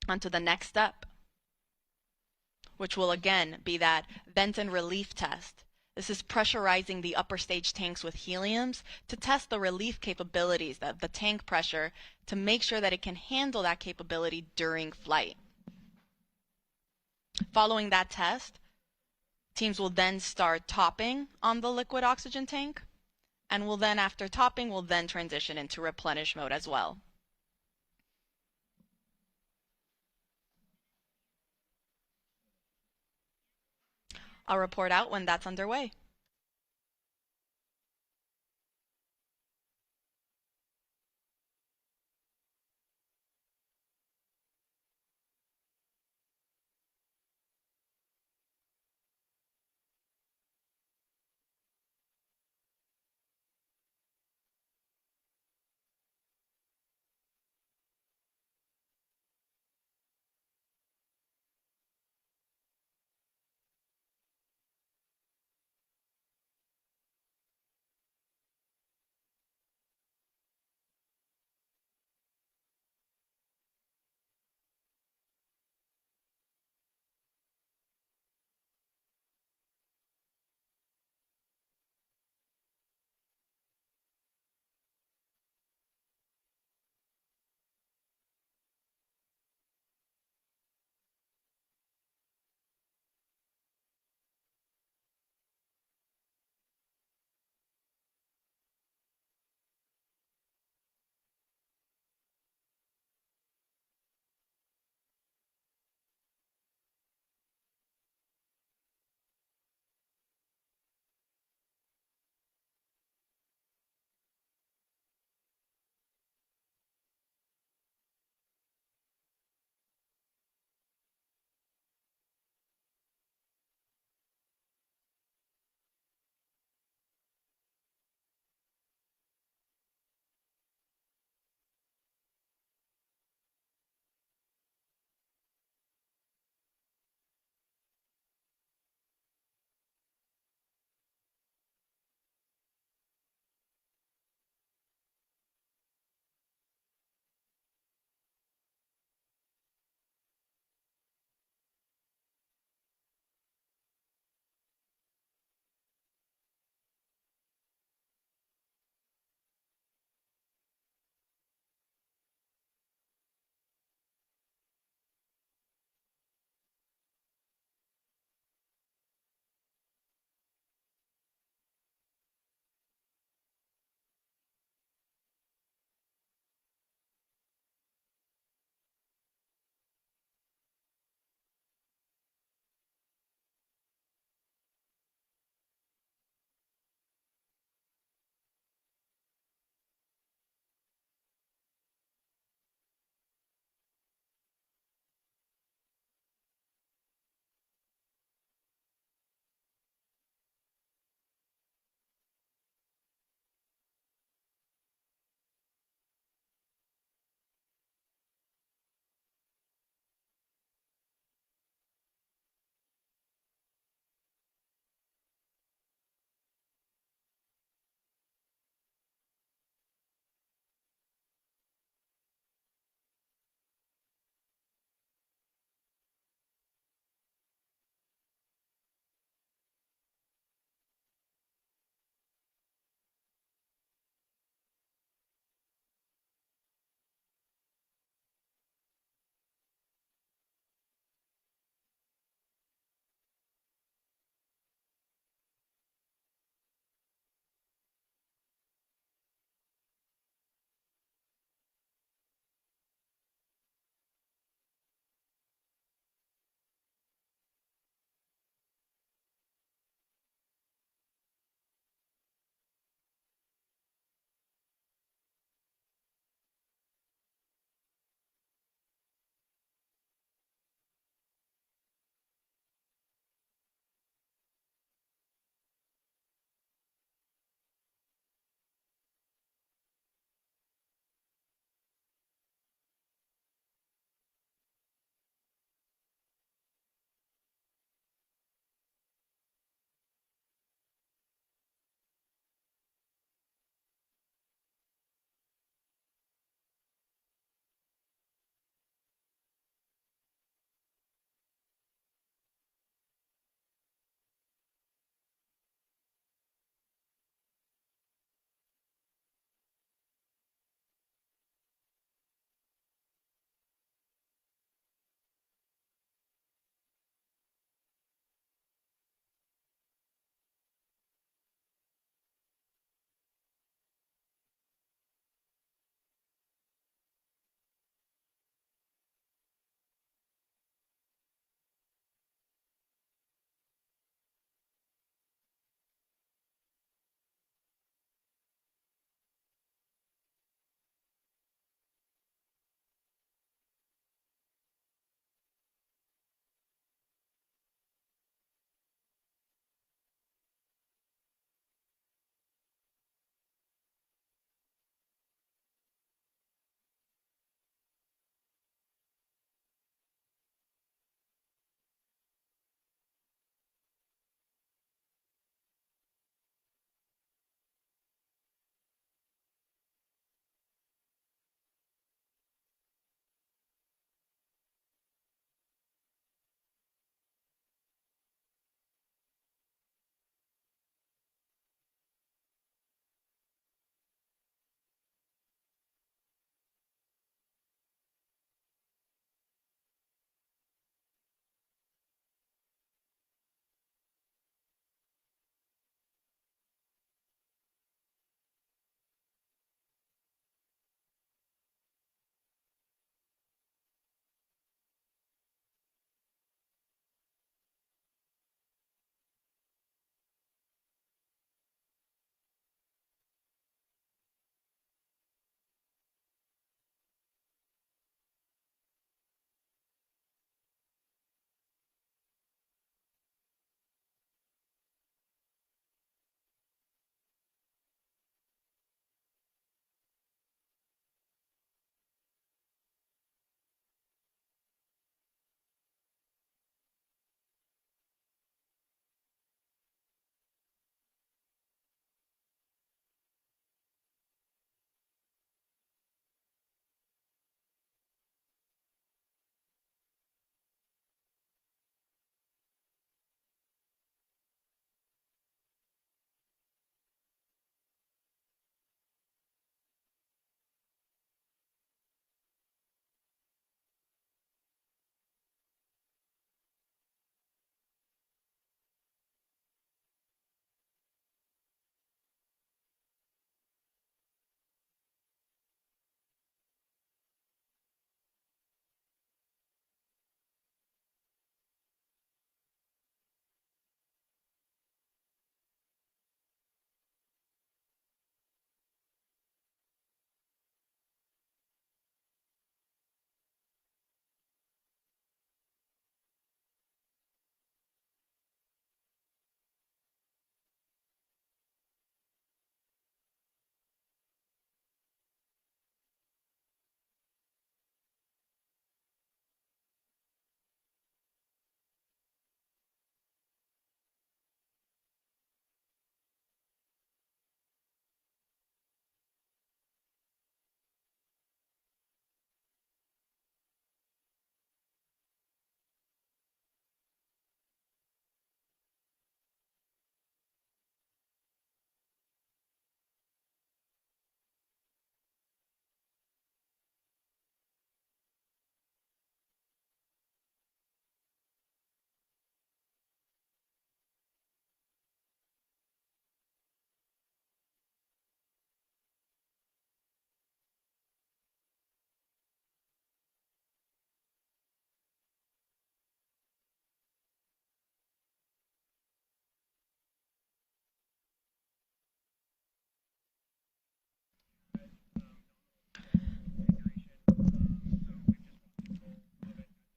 onto the next step, which will again be that vent and relief test. This is pressurizing the upper stage tanks with heliums to test the relief capabilities of the tank pressure to make sure that it can handle that capability during flight. Following that test, teams will then start topping on the liquid oxygen tank, and will then, after topping, will then transition into replenish mode as well. I'll report out when that's underway.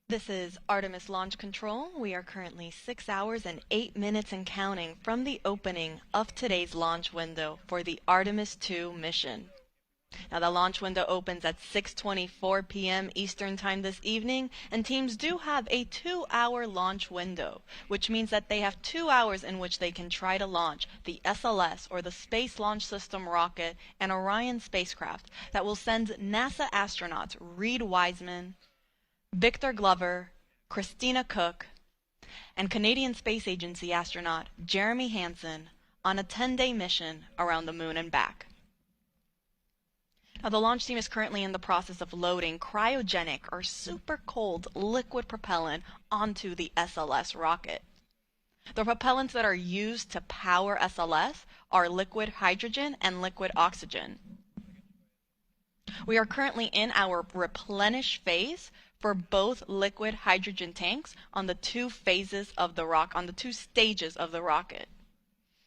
This is Artemis Launch Control. We are currently 6 hours and 8 minutes and counting from the opening of today's launch window for the Artemis II mission. Now the launch window opens at 6:24 p.m. Eastern Time this evening, and teams do have a 2-hour launch window, which means that they have 2 hours in which they can try to launch the SLS, or the Space Launch System rocket, and Orion spacecraft that will send NASA astronauts Reid Wiseman, Victor Glover, Christina Koch, and Canadian Space Agency astronaut Jeremy Hansen on a 10-day mission around the moon and back. Now, the launch team is currently in the process of loading cryogenic or super cold liquid propellant onto the SLS rocket. The propellants that are used to power SLS are liquid hydrogen and liquid oxygen. We are currently in our replenish phase for both liquid hydrogen tanks on the two stages of the rocket.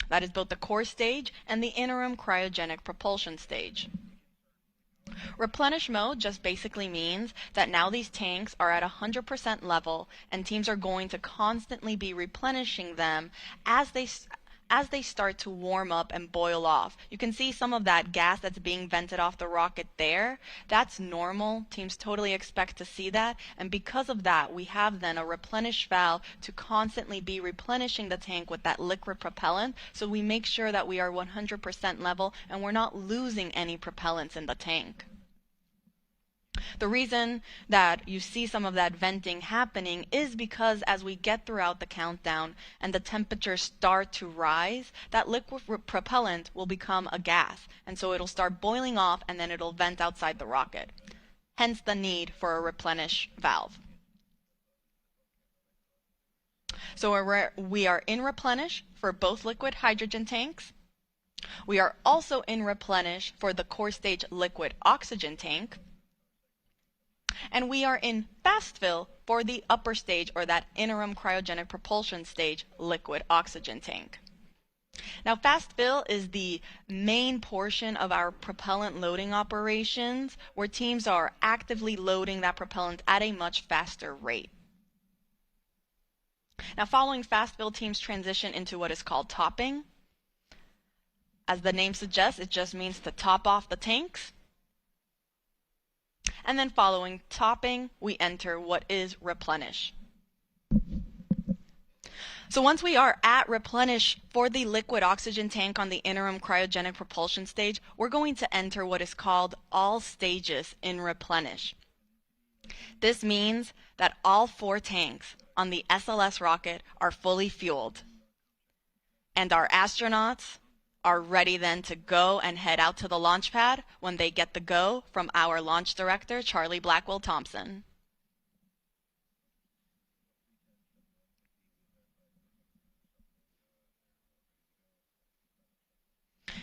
That is both the core stage and the interim cryogenic propulsion stage. Replenish mode just basically means that now these tanks are at 100% level, and teams are going to constantly be replenishing them as they start to warm up and boil off. You can see some of that gas that's being vented off the rocket there. That's normal. Teams totally expect to see that. And because of that, we have then a replenish valve to constantly be replenishing the tank with that liquid propellant, so we make sure that we are 100% level and we're not losing any propellants in the tank. The reason that you see some of that venting happening is because as we get throughout the countdown and the temperatures start to rise, that liquid propellant will become a gas, and so it'll start boiling off and then it'll vent outside the rocket. Hence the need for a replenish valve. So we are in replenish for both liquid hydrogen tanks. We are also in replenish for the core stage liquid oxygen tank. And we are in fast fill for the upper stage, or that interim cryogenic propulsion stage, liquid oxygen tank. Now, fast fill is the main portion of our propellant loading operations, where teams are actively loading that propellant at a much faster rate. Now, following fast fill, teams transition into what is called topping. As the name suggests, it just means to top off the tanks. And then following topping, we enter what is replenish. So once we are at replenish for the liquid oxygen tank on the interim cryogenic propulsion stage, we're going to enter what is called all stages in replenish. This means that all 4 tanks on the SLS rocket are fully fueled, and our astronauts are ready then to go and head out to the launch pad when they get the go from our launch director, Charlie Blackwell Thompson.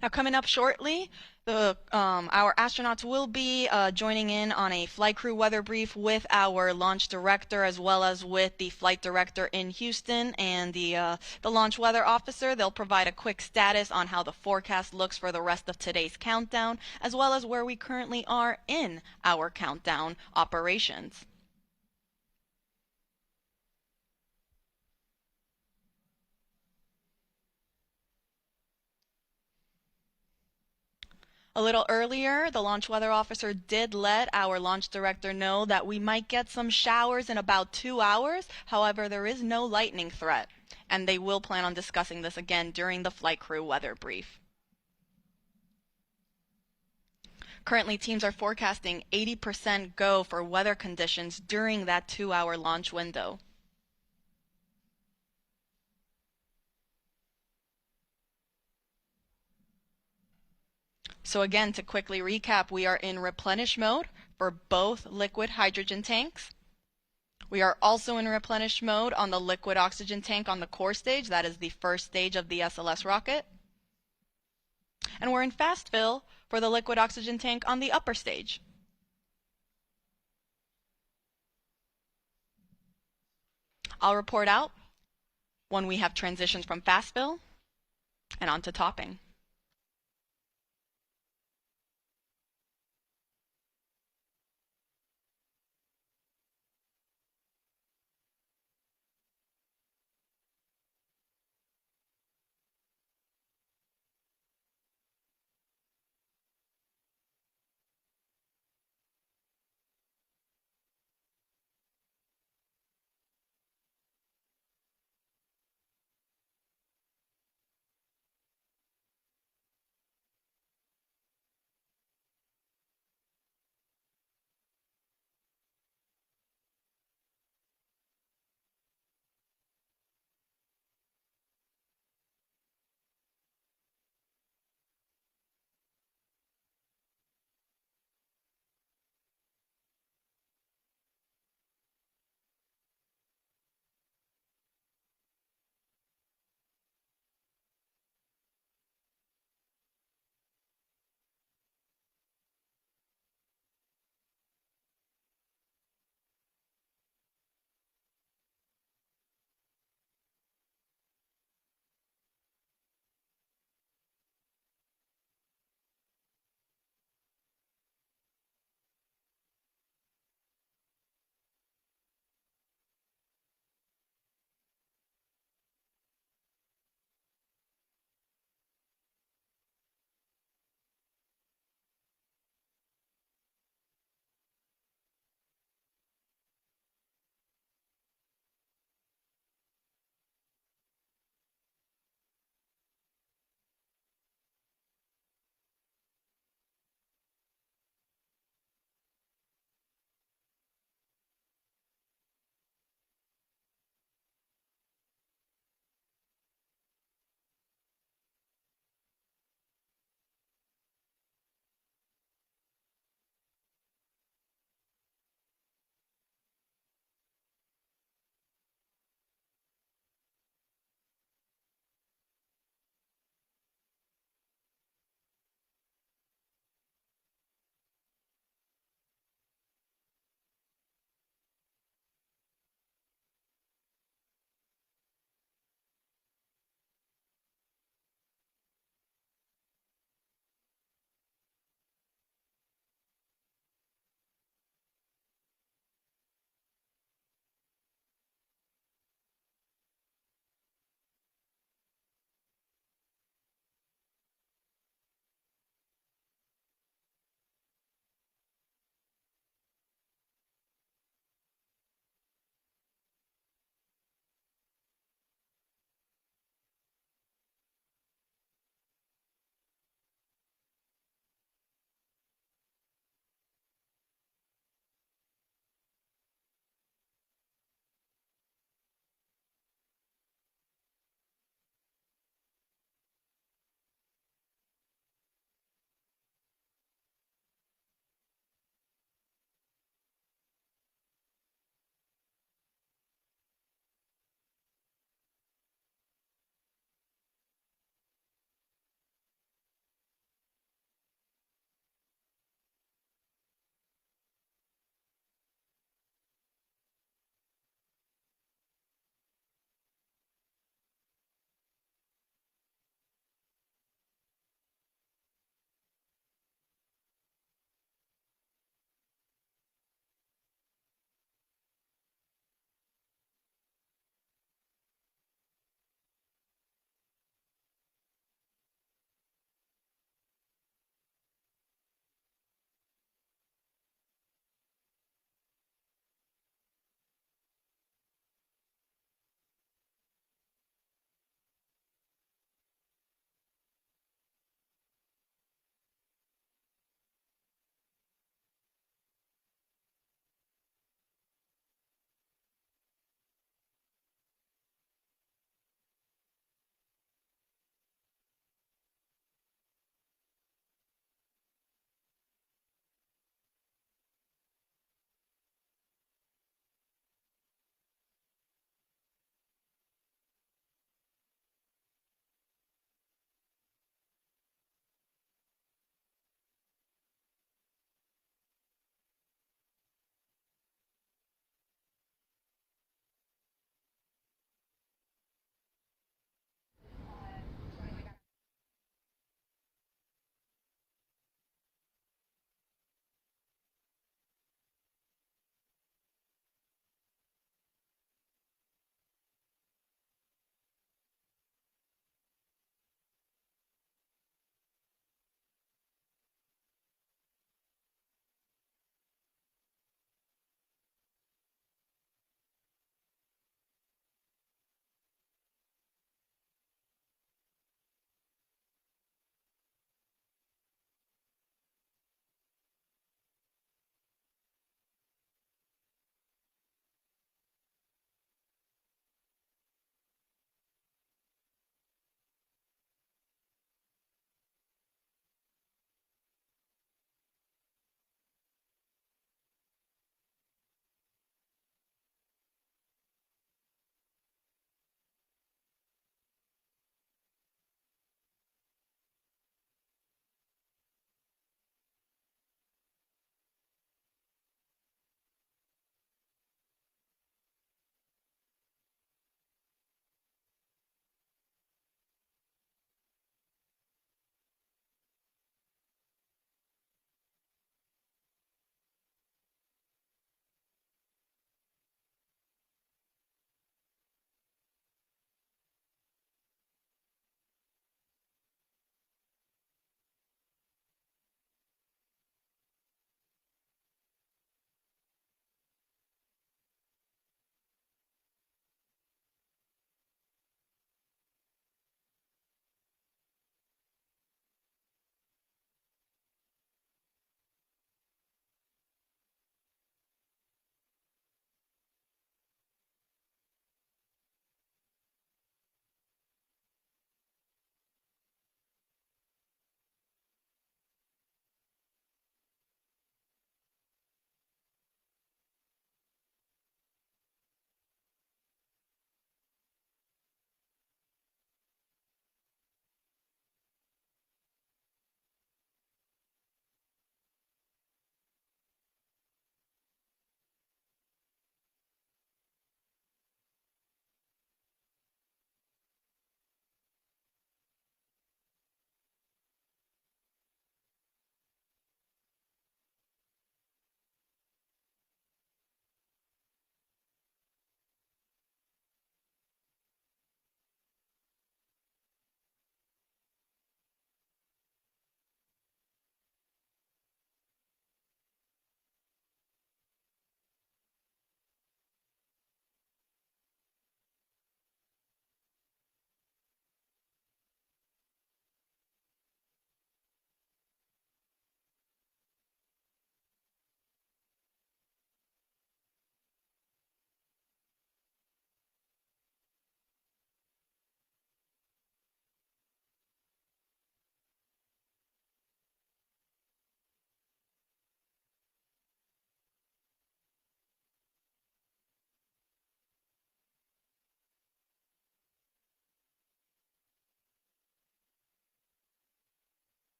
Now, coming up shortly, our astronauts will be joining in on a flight crew weather brief with our launch director, as well as with the flight director in Houston and the launch weather officer. They'll provide a quick status on how the forecast looks for the rest of today's countdown, as well as where we currently are in our countdown operations. A little earlier, the launch weather officer did let our launch director know that we might get some showers in about 2 hours. However, there is no lightning threat, and they will plan on discussing this again during the flight crew weather brief. Currently, teams are forecasting 80% go for weather conditions during that 2-hour launch window. So again, to quickly recap, we are in replenish mode for both liquid hydrogen tanks. We are also in replenish mode on the liquid oxygen tank on the core stage. That is the first stage of the SLS rocket. And we're in fast fill for the liquid oxygen tank on the upper stage. I'll report out when we have transitions from fast fill and onto topping.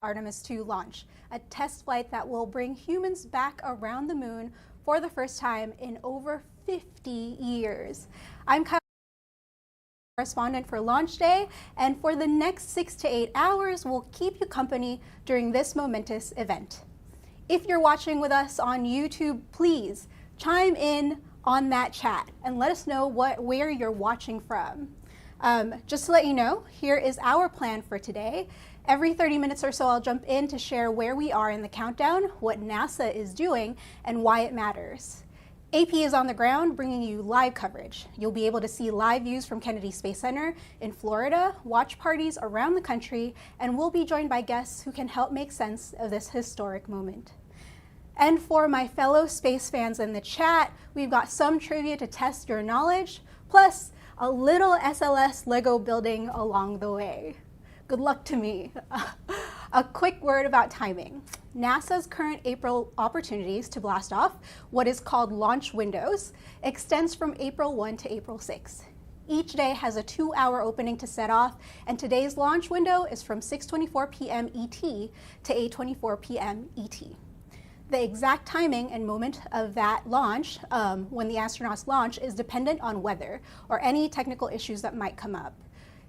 Artemis-2 launch, a test flight that will bring humans back around the moon for the first time in over 50 years. I'm correspondent for Launch Day, and for the next 6 to 8 hours, we'll keep you company during this momentous event. If you're watching with us on YouTube, please chime in on that chat and let us know where you're watching from. Just to let you know, here is our plan for today. Every 30 minutes or so, I'll jump in to share where we are in the countdown, what NASA is doing, and why it matters. AP is on the ground bringing you live coverage. You'll be able to see live views from Kennedy Space Center in Florida, watch parties around the country, and we'll be joined by guests who can help make sense of this historic moment. And for my fellow space fans in the chat, we've got some trivia to test your knowledge, plus a little SLS Lego building along the way. Good luck to me. A quick word about timing. NASA's current April opportunities to blast off what is called launch windows extends from April 1 to April 6. Each day has a 2-hour opening to set off, and today's launch window is from 6:24 p.m. ET to 8:24 p.m. ET. The exact timing and moment of that launch, when the astronauts launch, is dependent on weather or any technical issues that might come up.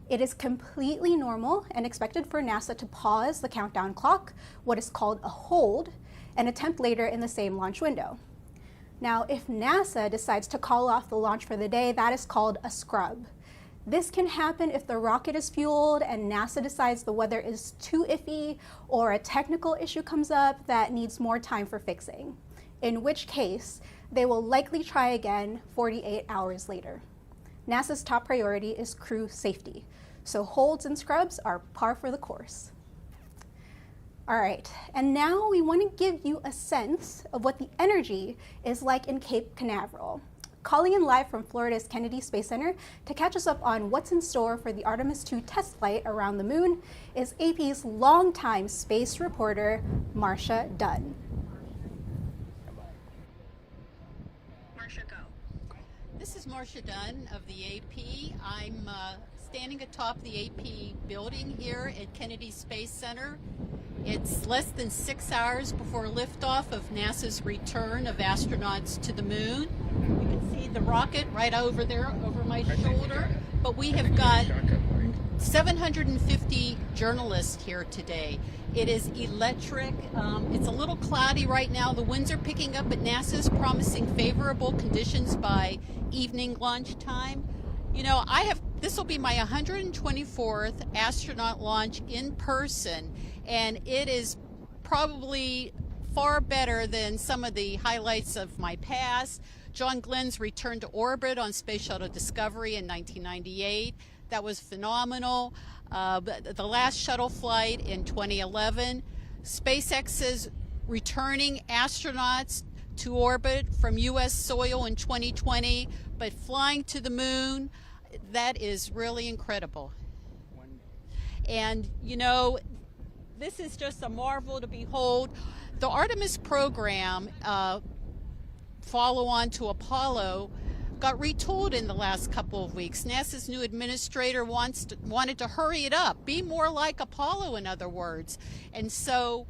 It is completely normal and expected for NASA to pause the countdown clock, what is called a hold, and attempt later in the same launch window. Now, if NASA decides to call off the launch for the day, that is called a scrub. This can happen if the rocket is fueled and NASA decides the weather is too iffy or a technical issue comes up that needs more time for fixing, in which case they will likely try again 48 hours later. NASA's top priority is crew safety, so holds and scrubs are par for the course. All right, and now we want to give you a sense of what the energy is like in Cape Canaveral. Calling in live from Florida's Kennedy Space Center to catch us up on what's in store for the Artemis II test flight around the moon is AP's longtime space reporter, Marcia Dunn. Marcia, go. This is Marcia Dunn of the AP. I'm standing atop the AP building here at Kennedy Space Center. It's less than 6 hours before liftoff of NASA's return of astronauts to the moon. You can see the rocket right over there, over my shoulder. But we have got 750 journalists here today. It is electric. It's a little cloudy right now. The winds are picking up, but NASA's promising favorable conditions by evening lunchtime. You know, this will be my 124th astronaut launch in person, and it is probably far better than some of the highlights of my past. John Glenn's return to orbit on Space Shuttle Discovery in 1998. That was phenomenal. The last shuttle flight in 2011. SpaceX's returning astronauts to orbit from U.S. soil in 2020, but flying to the moon, that is really incredible. And, you know, this is just a marvel to behold. The Artemis program, follow on to Apollo, got retooled in the last couple of weeks. NASA's new administrator wanted to hurry it up, be more like Apollo, in other words. And so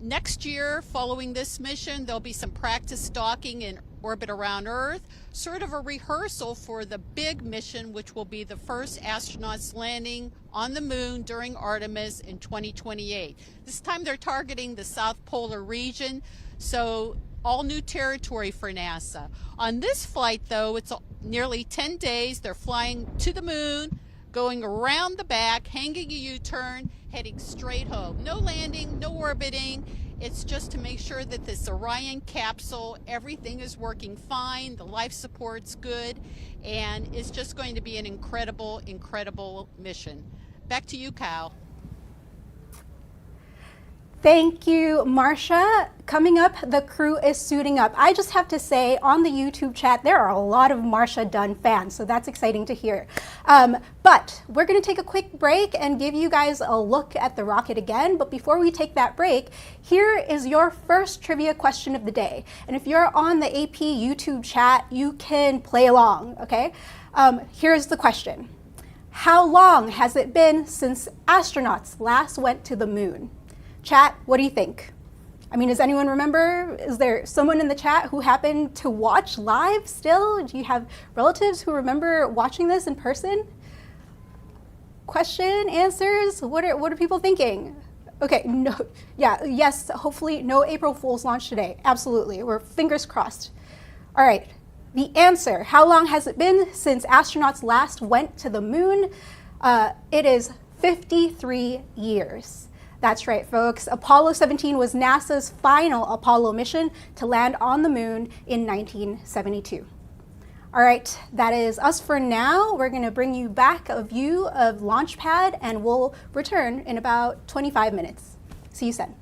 next year, following this mission, there'll be some practice docking in orbit around Earth, sort of a rehearsal for the big mission, which will be the first astronauts landing on the moon during Artemis in 2028. This time they're targeting the South Polar region, so all new territory for NASA. On this flight, though, it's nearly 10 days. They're flying to the moon, going around the back, hanging a U-turn, heading straight home. No landing, no orbiting. It's just to make sure that this Orion capsule, everything is working fine, the life support's good, and it's just going to be an incredible, incredible mission. Back to you, Kyle. Thank you, Marcia. Coming up, the crew is suiting up. I just have to say, on the YouTube chat, there are a lot of Marcia Dunn fans, so that's exciting to hear. But we're going to take a quick break and give you guys a look at the rocket again. But before we take that break, here is your first trivia question of the day. And if you're on the AP YouTube chat, you can play along, okay? Here's the question. How long has it been since astronauts last went to the moon? Chat, what do you think? I mean, does anyone remember? Is there someone in the chat who happened to watch live still? Do you have relatives who remember watching this in person? Question, answers, what are people thinking? Okay, no, yeah, yes, hopefully no April Fool's launch today. Absolutely, we're fingers crossed. All right, the answer, how long has it been since astronauts last went to the moon? It is 53 years. That's right, folks. Apollo 17 was NASA's final Apollo mission to land on the moon in 1972. All right, that is us for now. We're going to bring you back a view of Launchpad, and we'll return in about 25 minutes. See you soon.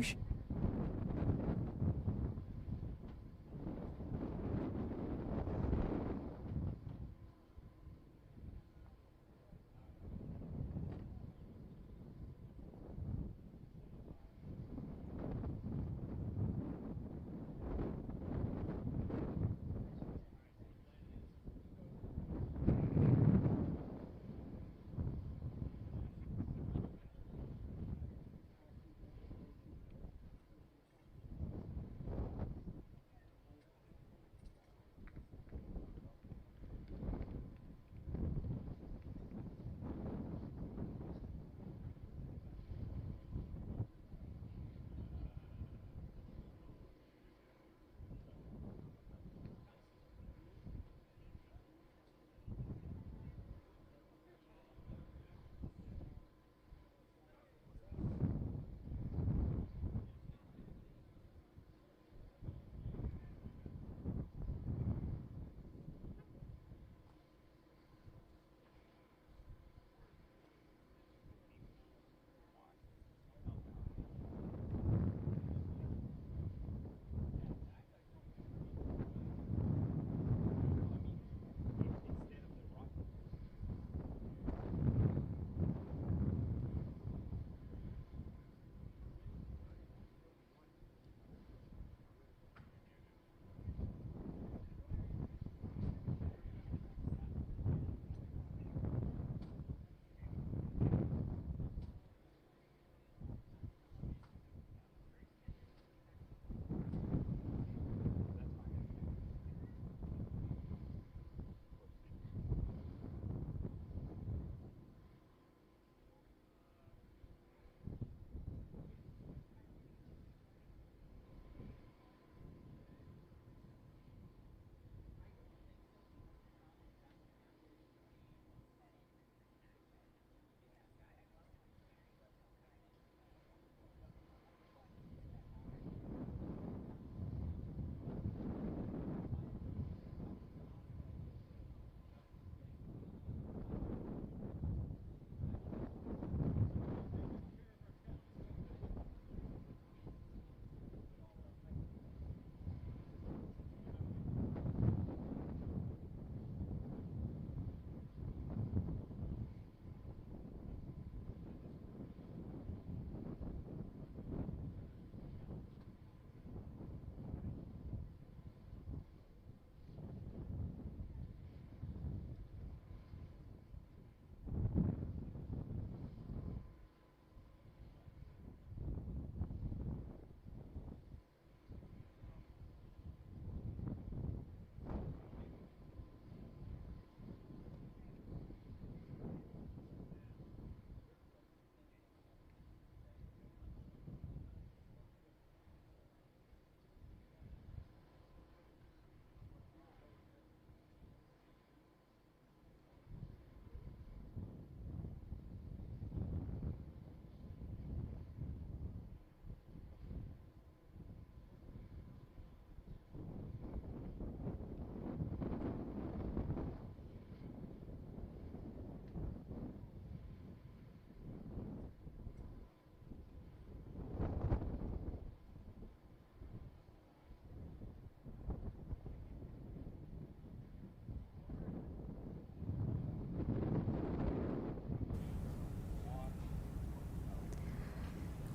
crew.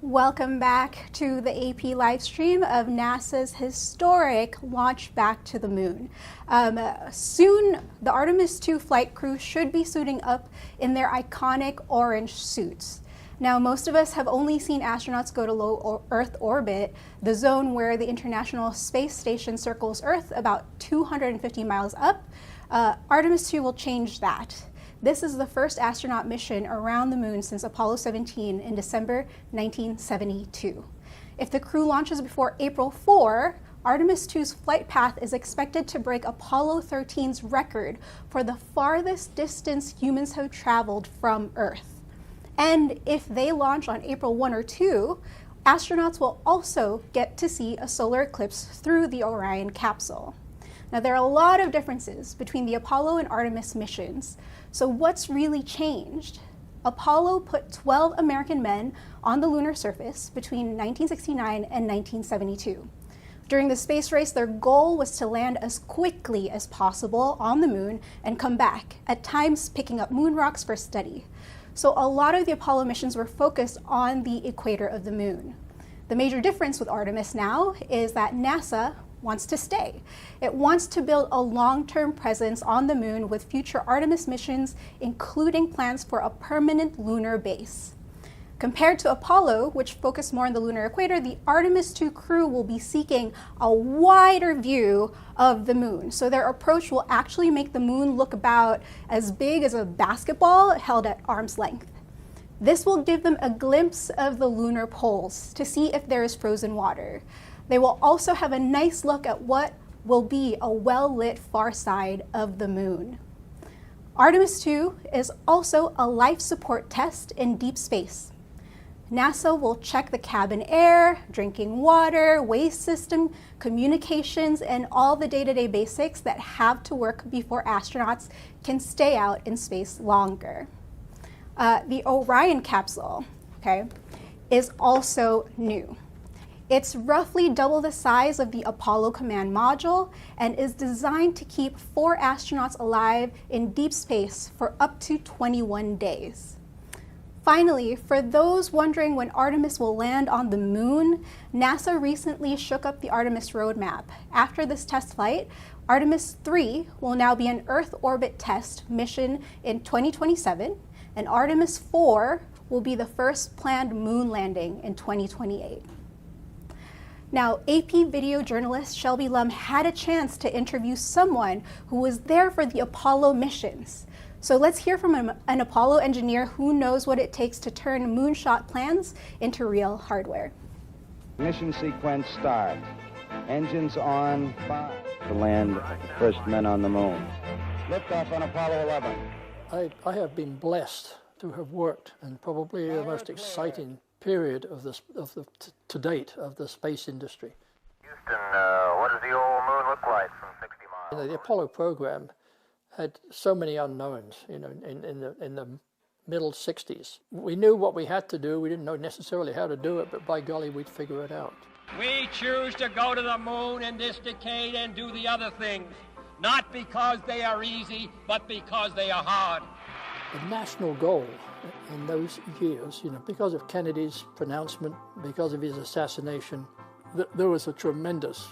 Welcome back to the AP live stream of NASA's historic launch back to the moon. Soon, the Artemis II flight crew should be suiting up in their iconic orange suits. Now, most of us have only seen astronauts go to low Earth orbit, the zone where the International Space Station circles Earth about 250 miles up. Artemis II will change that. This is the first astronaut mission around the moon since Apollo 17 in December 1972. If the crew launches before April 4, Artemis II's flight path is expected to break Apollo 13's record for the farthest distance humans have traveled from Earth. And if they launch on April 1 or 2, astronauts will also get to see a solar eclipse through the Orion capsule. Now, there are a lot of differences between the Apollo and Artemis missions. So what's really changed? Apollo put 12 American men on the lunar surface between 1969 and 1972. During the space race, their goal was to land as quickly as possible on the moon and come back, at times picking up moon rocks for study. So a lot of the Apollo missions were focused on the equator of the moon. The major difference with Artemis now is that NASA wants to stay. It wants to build a long-term presence on the moon with future Artemis missions, including plans for a permanent lunar base. Compared to Apollo, which focused more on the lunar equator, the Artemis II crew will be seeking a wider view of the moon. So their approach will actually make the moon look about as big as a basketball held at arm's length. This will give them a glimpse of the lunar poles to see if there is frozen water. They will also have a nice look at what will be a well-lit far side of the moon. Artemis II is also a life support test in deep space. NASA will check the cabin air, drinking water, waste system, communications, and all the day-to-day basics that have to work before astronauts can stay out in space longer. The Orion capsule, is also new. It's roughly double the size of the Apollo command module and is designed to keep 4 astronauts alive in deep space for up to 21 days. Finally, for those wondering when Artemis will land on the moon, NASA recently shook up the Artemis roadmap. After this test flight, Artemis II will now be an Earth orbit test mission in 2027, and Artemis IV will be the first planned moon landing in 2028. Now, AP video journalist Shelby Lum had a chance to interview someone who was there for the Apollo missions. So let's hear from an Apollo engineer who knows what it takes to turn moonshot plans into real hardware. Mission sequence start. Engines on, 5. To land the first men on the moon. Liftoff on Apollo 11. I have been blessed to have worked in probably the most exciting period to date of the space industry. Houston, what does the old moon look like from 60 miles? The Apollo program had so many unknowns, in the middle 60s. We knew what we had to do. We didn't know necessarily how to do it, but by golly, we'd figure it out. We choose to go to the moon in this decade and do the other things, not because they are easy, but because they are hard. The national goal in those years, because of Kennedy's pronouncement, because of his assassination, there was a tremendous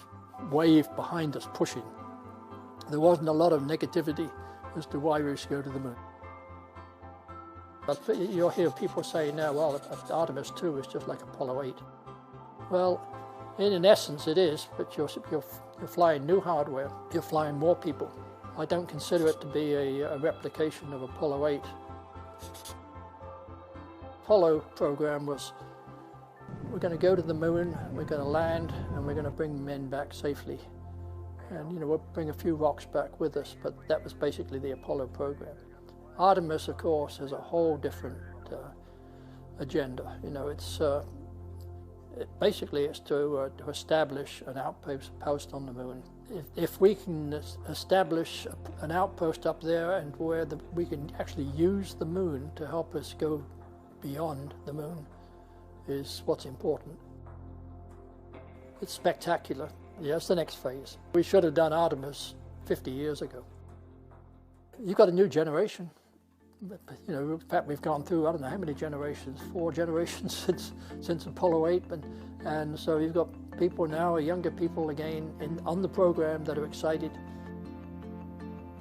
wave behind us pushing. There wasn't a lot of negativity as to why we should go to the moon. But you'll hear people say now, well, Artemis II is just like Apollo 8. Well, in essence it is, but you're flying new hardware, you're flying more people. I don't consider it to be a replication of Apollo 8. Apollo program was, we're going to go to the moon, we're going to land, and we're going to bring men back safely. And we'll bring a few rocks back with us, but that was basically the Apollo program. Artemis, of course, has a whole different agenda. Basically it's to establish an outpost on the moon. If we can establish an outpost up there and where we can actually use the moon to help us go beyond the moon is what's important. It's spectacular. Yeah, it's the next phase. We should have done Artemis 50 years ago. You've got a new generation. In fact, we've gone through, I don't know how many generations, 4 generations since Apollo 8. And so you've got people now, younger people again, on the program that are excited.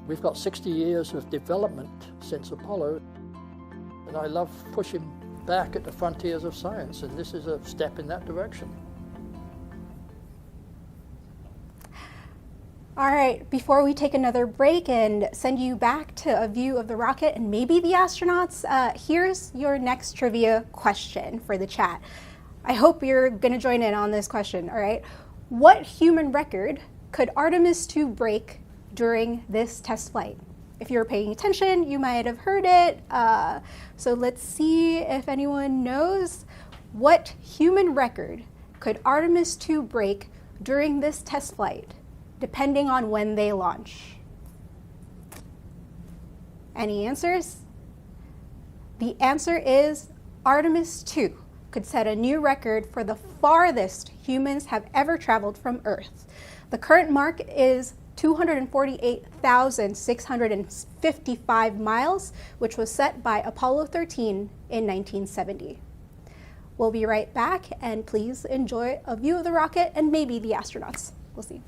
We've got 60 years of development since Apollo. And I love pushing back at the frontiers of science, and this is a step in that direction. All right, before we take another break and send you back to a view of the rocket and maybe the astronauts, here's your next trivia question for the chat. I hope you're going to join in on this question, all right? What human record could Artemis II break during this test flight? If you were paying attention, you might have heard it. So let's see if anyone knows. What human record could Artemis II break during this test flight, depending on when they launch? Any answers? The answer is Artemis II could set a new record for the farthest humans have ever traveled from Earth. The current mark is 248,655 miles, which was set by Apollo 13 in 1970. We'll be right back, and please enjoy a view of the rocket and maybe the astronauts. We'll see.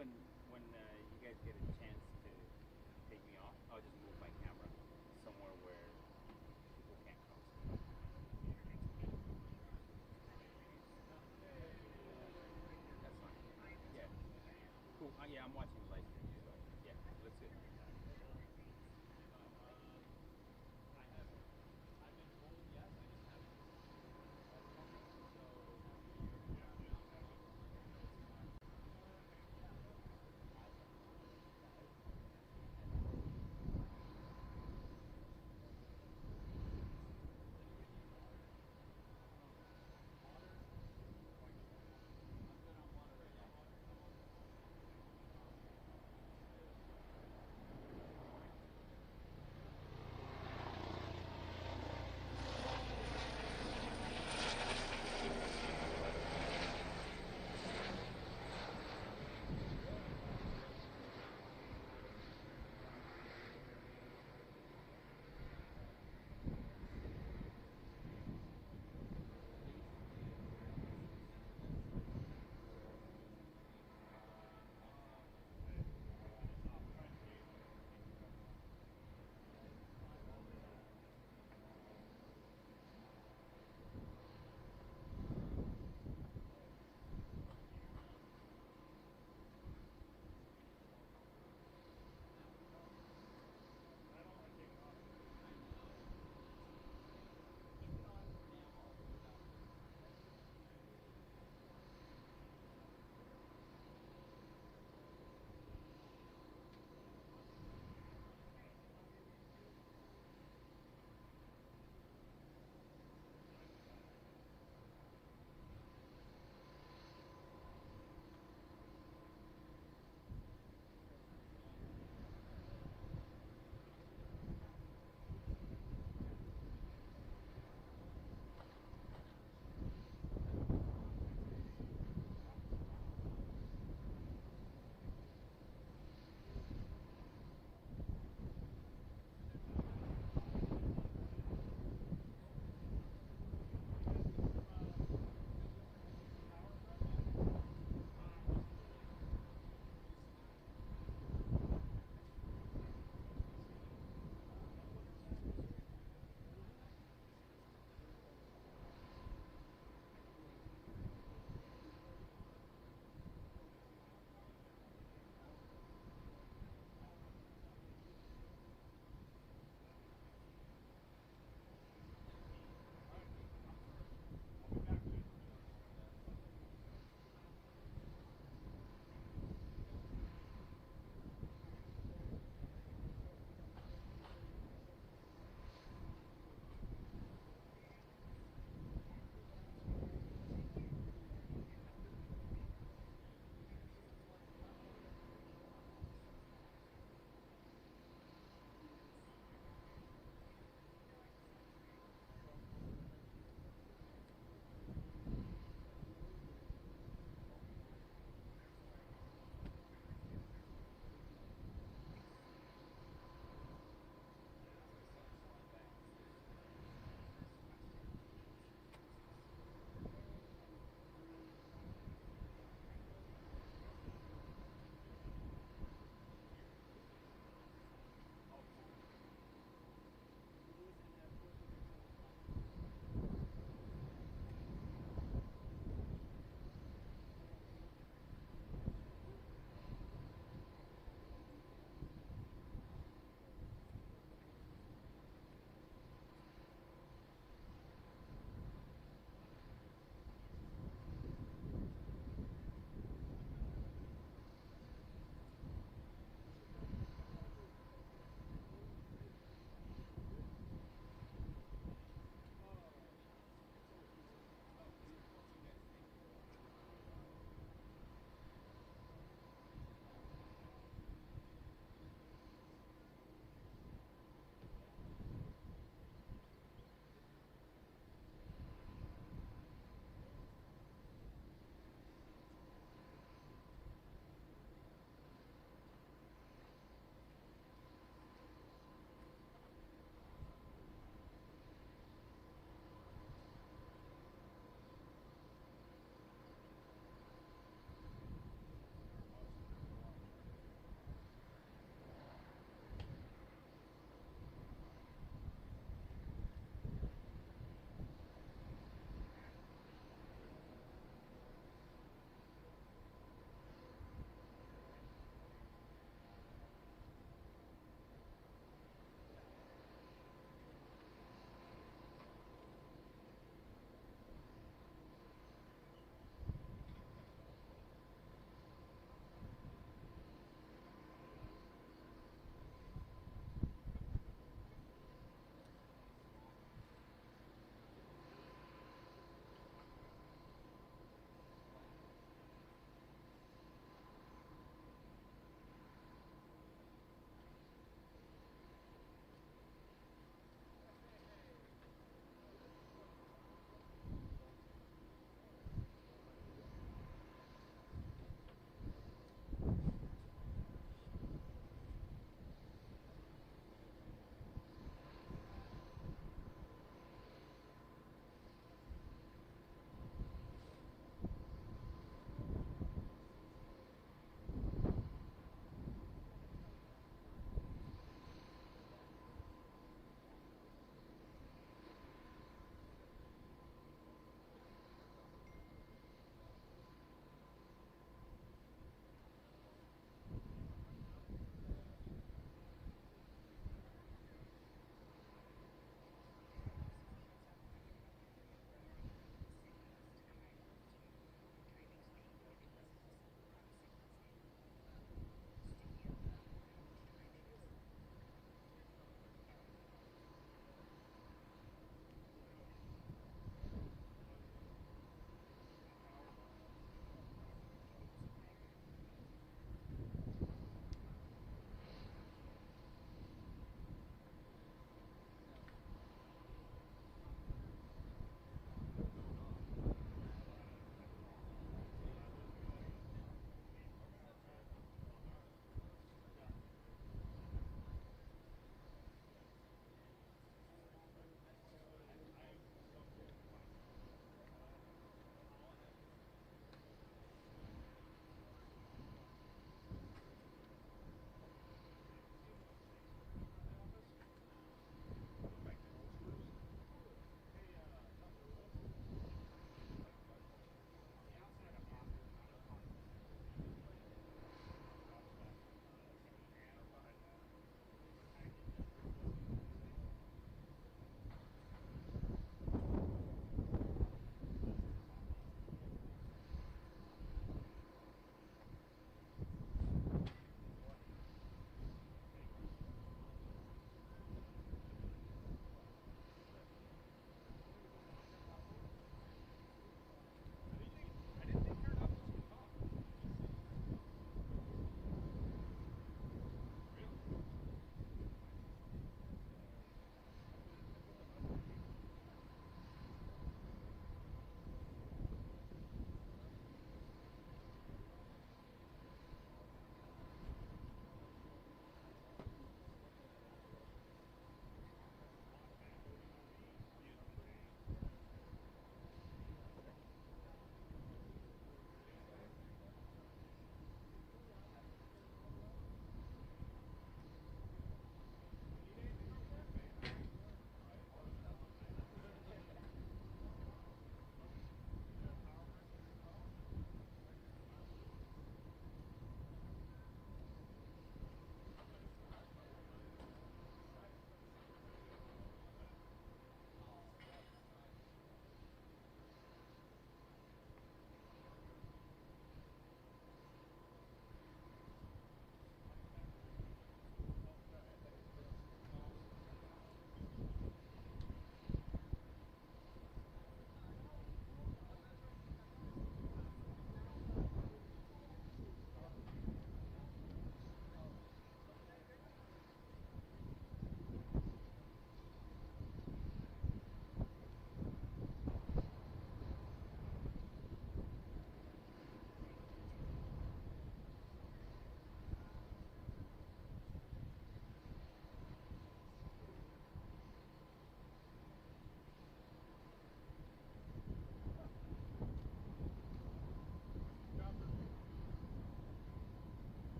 when you guys get a chance to take me off, I'll just move my camera somewhere where people can't cross. That's fine. Yeah. Cool. Yeah, I'm watching the live stream. So yeah, let's do it.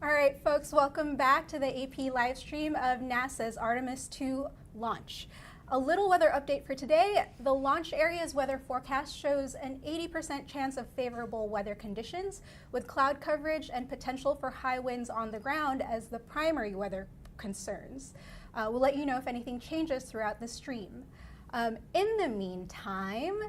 All right, folks, welcome back to the AP live stream of NASA's Artemis II launch. A little weather update for today. The launch area's weather forecast shows an 80% chance of favorable weather conditions with cloud coverage and potential for high winds on the ground as the primary weather concerns. We'll let you know if anything changes throughout the stream. In the meantime,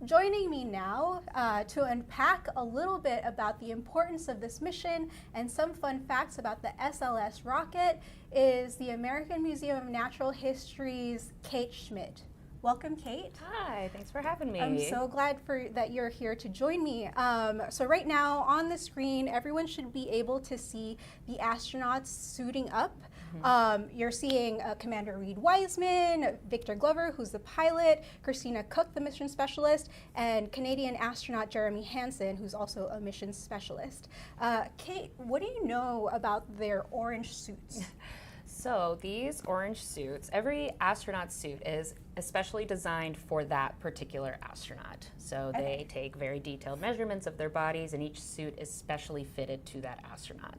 joining me now to unpack a little bit about the importance of this mission and some fun facts about the SLS rocket is the American Museum of Natural History's Kate Schmidt. Welcome, Kate. Hi, thanks for having me. I'm so glad that you're here to join me. So right now on the screen, everyone should be able to see the astronauts suiting up. You're seeing Commander Reid Wiseman, Victor Glover, who's the pilot, Christina Koch, the mission specialist, and Canadian astronaut Jeremy Hansen, who's also a mission specialist. Kate, what do you know about their orange suits? So these orange suits, every astronaut suit is especially designed for that particular astronaut. So they take very detailed measurements of their bodies, and each suit is specially fitted to that astronaut.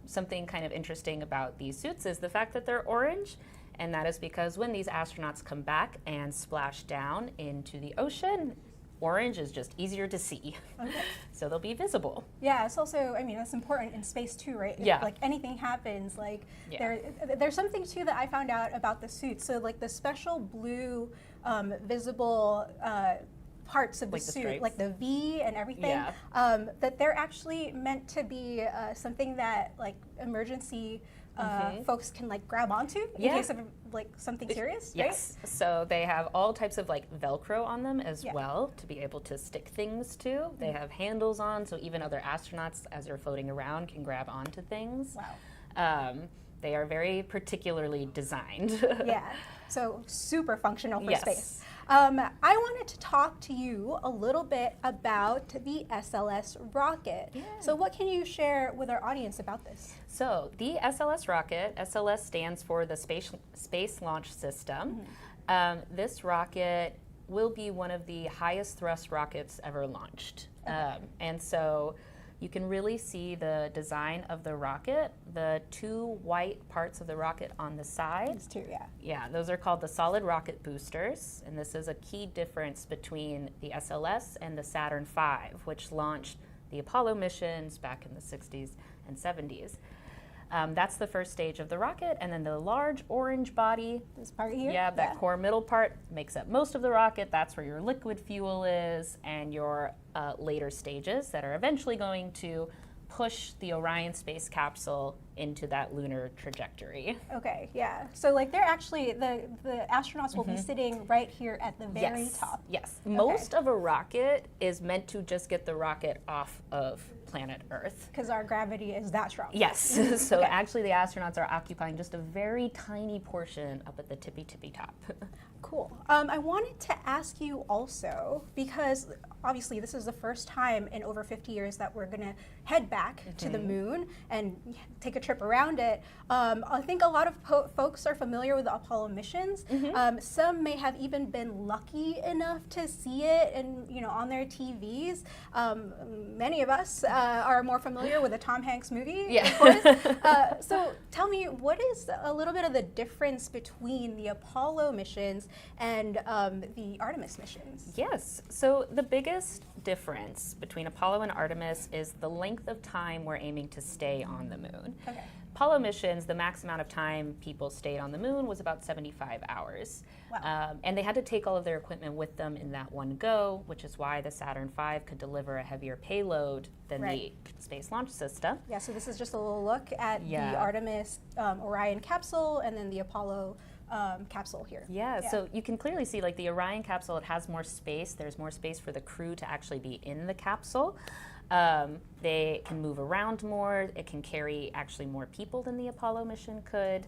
Something kind of interesting about these suits is the fact that they're orange, and that is because when these astronauts come back and splash down into the ocean, orange is just easier to see. Okay. So they'll be visible. Yeah, it's also, I mean, that's important in space too, right? Yeah. If, like, anything happens, like, there's something too that I found out about the suits. So, like, the special blue visible parts of the suit, stripes, like the V and everything, that they're actually meant to be something that, like, emergency folks can, like, grab onto in case of, like, something serious, yes. Right? So they have all types of, like, Velcro on them as well to be able to stick things to. They have handles on, so even other astronauts, as they're floating around, can grab onto things. Wow. They are very particularly designed. Yeah, so super functional for space. I wanted to talk to you a little bit about the SLS rocket. Yeah. So what can you share with our audience about this? So the SLS rocket, SLS stands for the Space Launch System. This rocket will be one of the highest thrust rockets ever launched. And so you can really see the design of the rocket, the two white parts of the rocket on the side. These two, yeah. Yeah, those are called the solid rocket boosters, and this is a key difference between the SLS and the Saturn V, which launched the Apollo missions back in the 60s and 70s. That's the first stage of the rocket, and then the large orange body, this part here, that core middle part makes up most of the rocket. That's where your liquid fuel is, and your later stages that are eventually going to push the Orion space capsule into that lunar trajectory. Okay, yeah. So, like, they're actually, the astronauts will be sitting right here at the very top. Yes. Most of a rocket is meant to just get the rocket off of planet Earth. Because our gravity is that strong. Yes. So actually the astronauts are occupying just a very tiny portion up at the tippy top. Cool. I wanted to ask you also, because obviously this is the first time in over 50 years that we're going to head back to the moon and take a trip around it. I think a lot of folks are familiar with the Apollo missions. Some may have even been lucky enough to see it and, you know, on their TVs. Many of us are more familiar with the Tom Hanks movie, of course. So tell me, what is a little bit of the difference between the Apollo missions and the Artemis missions? Yes, so the biggest difference between Apollo and Artemis is the length of time we're aiming to stay on the moon. Okay. Apollo missions, the max amount of time people stayed on the moon was about 75 hours. Wow. And they had to take all of their equipment with them in that one go, which is why the Saturn V could deliver a heavier payload than the Space Launch System. Yeah, so this is just a little look at the Artemis Orion capsule and then the Apollo capsule here. Yeah, so you can clearly see, like, the Orion capsule, it has more space. There's more space for the crew to actually be in the capsule. They can move around more. It can carry actually more people than the Apollo mission could,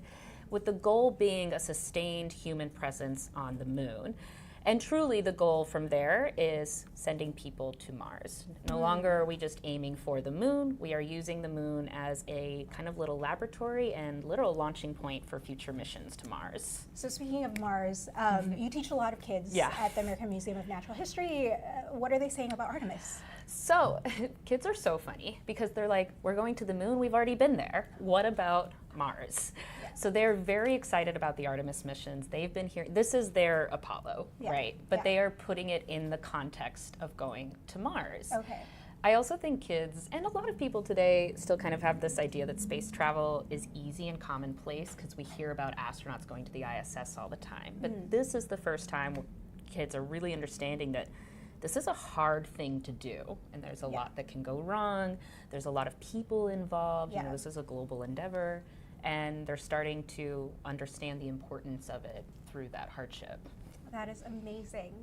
with the goal being a sustained human presence on the moon. And truly the goal from there is sending people to Mars. No longer are we just aiming for the moon, we are using the moon as a kind of little laboratory and literal launching point for future missions to Mars. So speaking of Mars, you teach a lot of kids Yeah. at the American Museum of Natural History. What are they saying about Artemis? So kids are so funny because they're like, we're going to the moon, we've already been there. What about Mars? So they're very excited about the Artemis missions. They've been here. This is their Apollo, right? But they are putting it in the context of going to Mars. Okay. I also think kids, and a lot of people today, still kind of have this idea that space travel is easy and commonplace because we hear about astronauts going to the ISS all the time. But this is the first time kids are really understanding that this is a hard thing to do, and there's a lot that can go wrong. There's a lot of people involved. You know, this is a global endeavor. And they're starting to understand the importance of it through that hardship. That is amazing.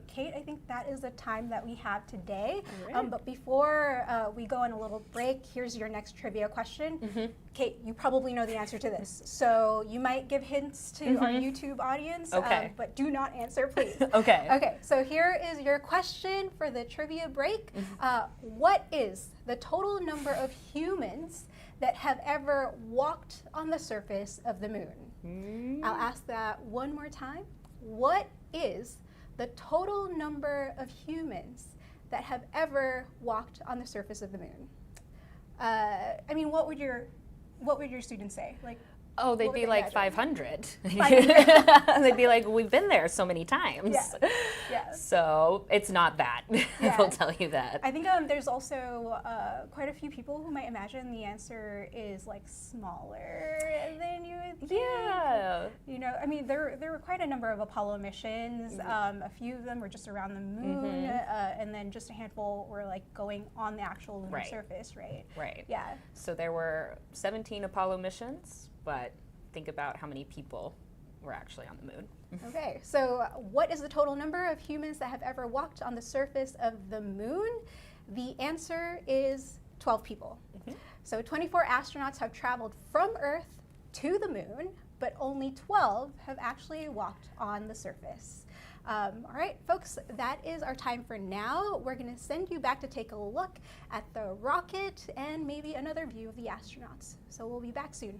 Kate, I think that is the time that we have today. Right. But before we go on a little break, here's your next trivia question. Kate, you probably know the answer to this. So you might give hints to our YouTube audience, but do not answer, please. Okay. Okay, so here is your question for the trivia break. What is the total number of humans that have ever walked on the surface of the moon? I'll ask that one more time. What is the total number of humans that have ever walked on the surface of the moon? I mean, what would your students say? Like, Oh, they'd be like 500. 500. They'd be like, we've been there so many times. Yeah. So it's not that. They'll tell you that. I think there's also quite a few people who might imagine the answer is like smaller than you would think. Yeah. You know, I mean, there were quite a number of Apollo missions. A few of them were just around the moon, and then just a handful were like going on the actual lunar surface, right? Right. Yeah. So there were 17 Apollo missions, but think about how many people were actually on the moon. Okay, so what is the total number of humans that have ever walked on the surface of the moon? The answer is 12 people. So 24 astronauts have traveled from Earth to the moon, but only 12 have actually walked on the surface. All right, folks, that is our time for now. We're going to send you back to take a look at the rocket and maybe another view of the astronauts. So we'll be back soon.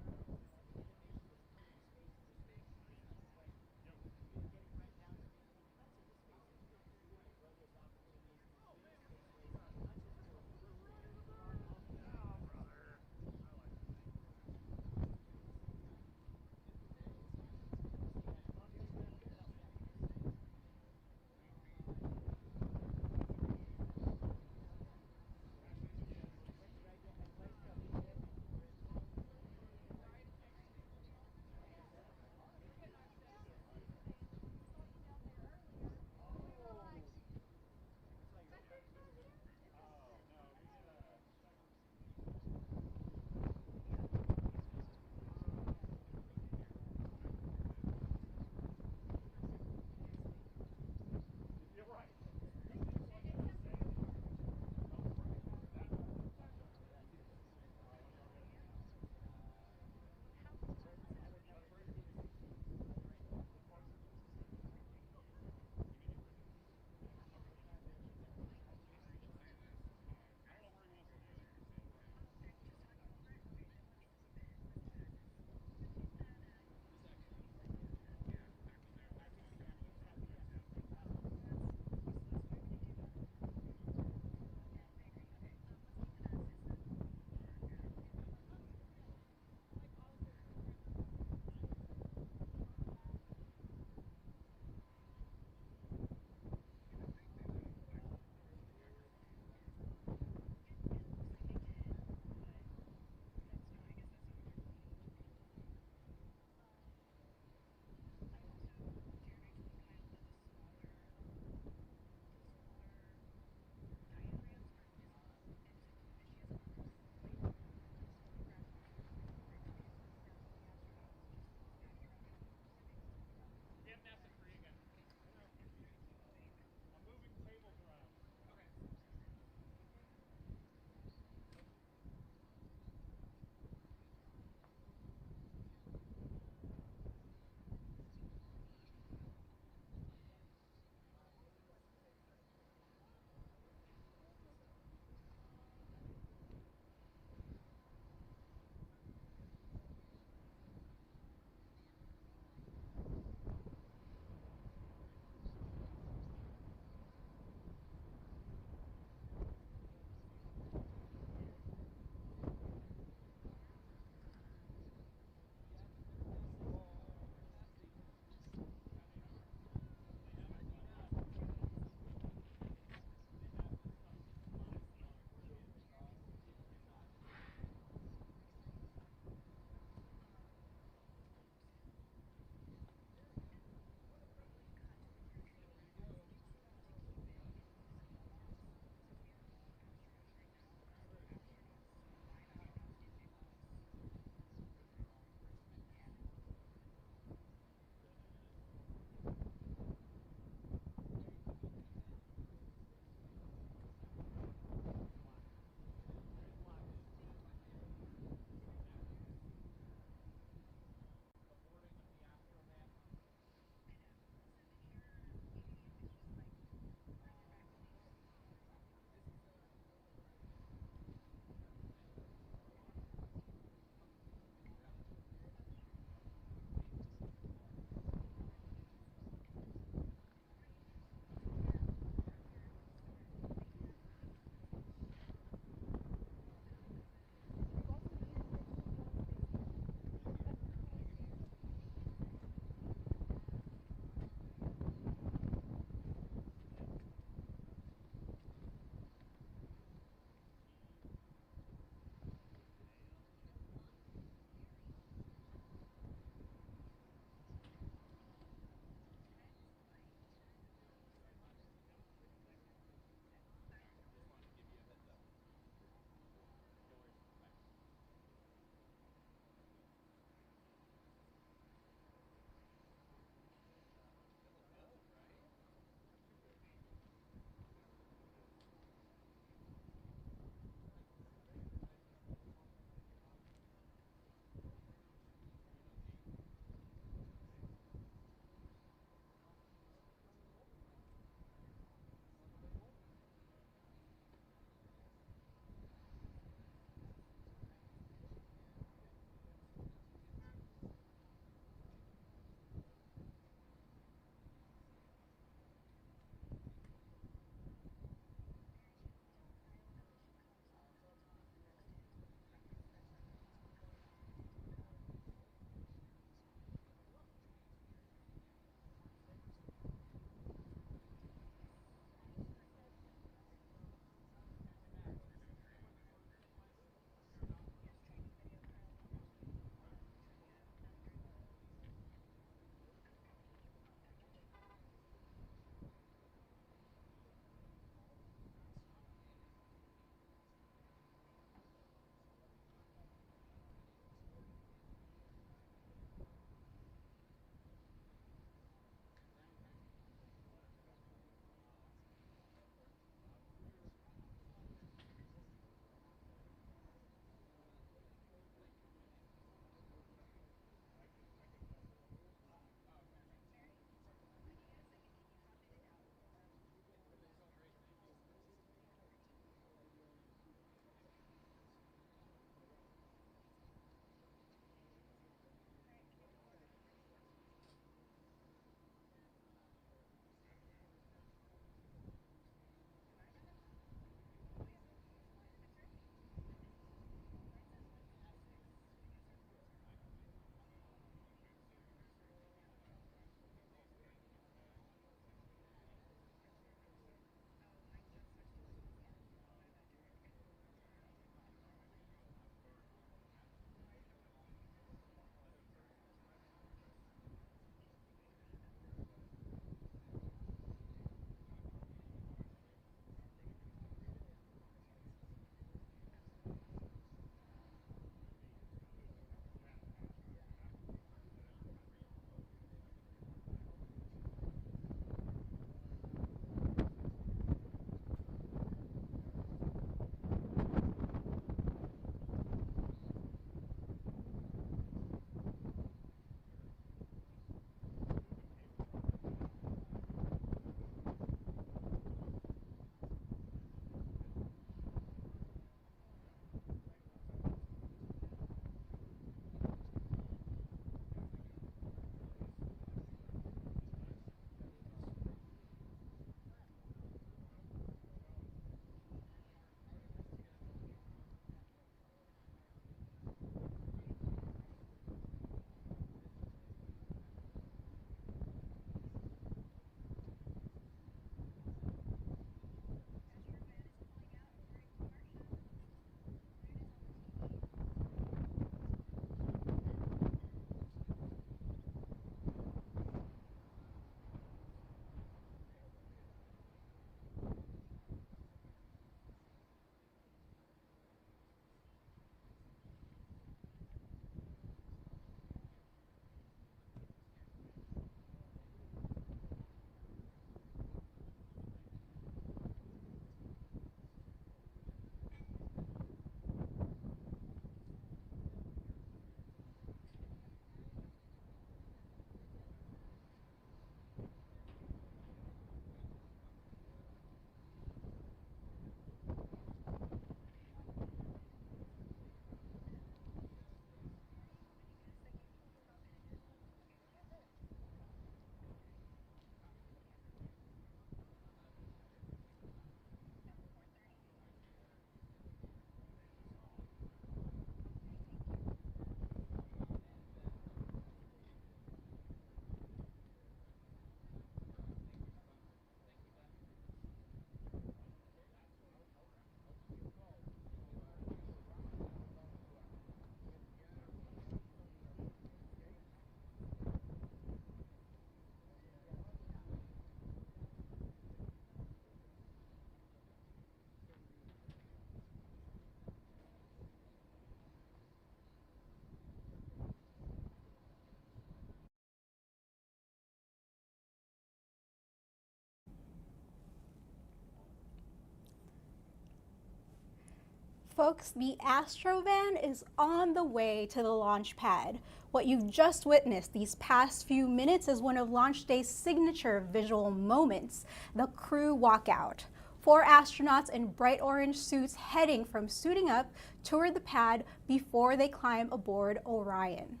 folks, the Astrovan is on the way to the launch pad. What you've just witnessed these past few minutes is one of launch day's signature visual moments, the crew walkout. 4 astronauts in bright orange suits heading from suiting up toward the pad before they climb aboard Orion.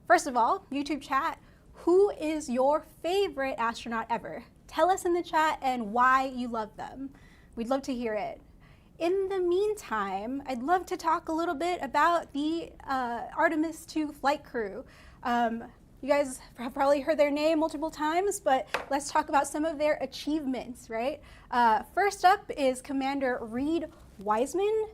First of all, YouTube chat, who is your favorite astronaut ever? Tell us in the chat and why you love them. We'd love to hear it. In the meantime, I'd love to talk a little bit about the Artemis II flight crew. You guys have probably heard their name multiple times, but let's talk about some of their achievements, right? First up is Commander Reid Wiseman.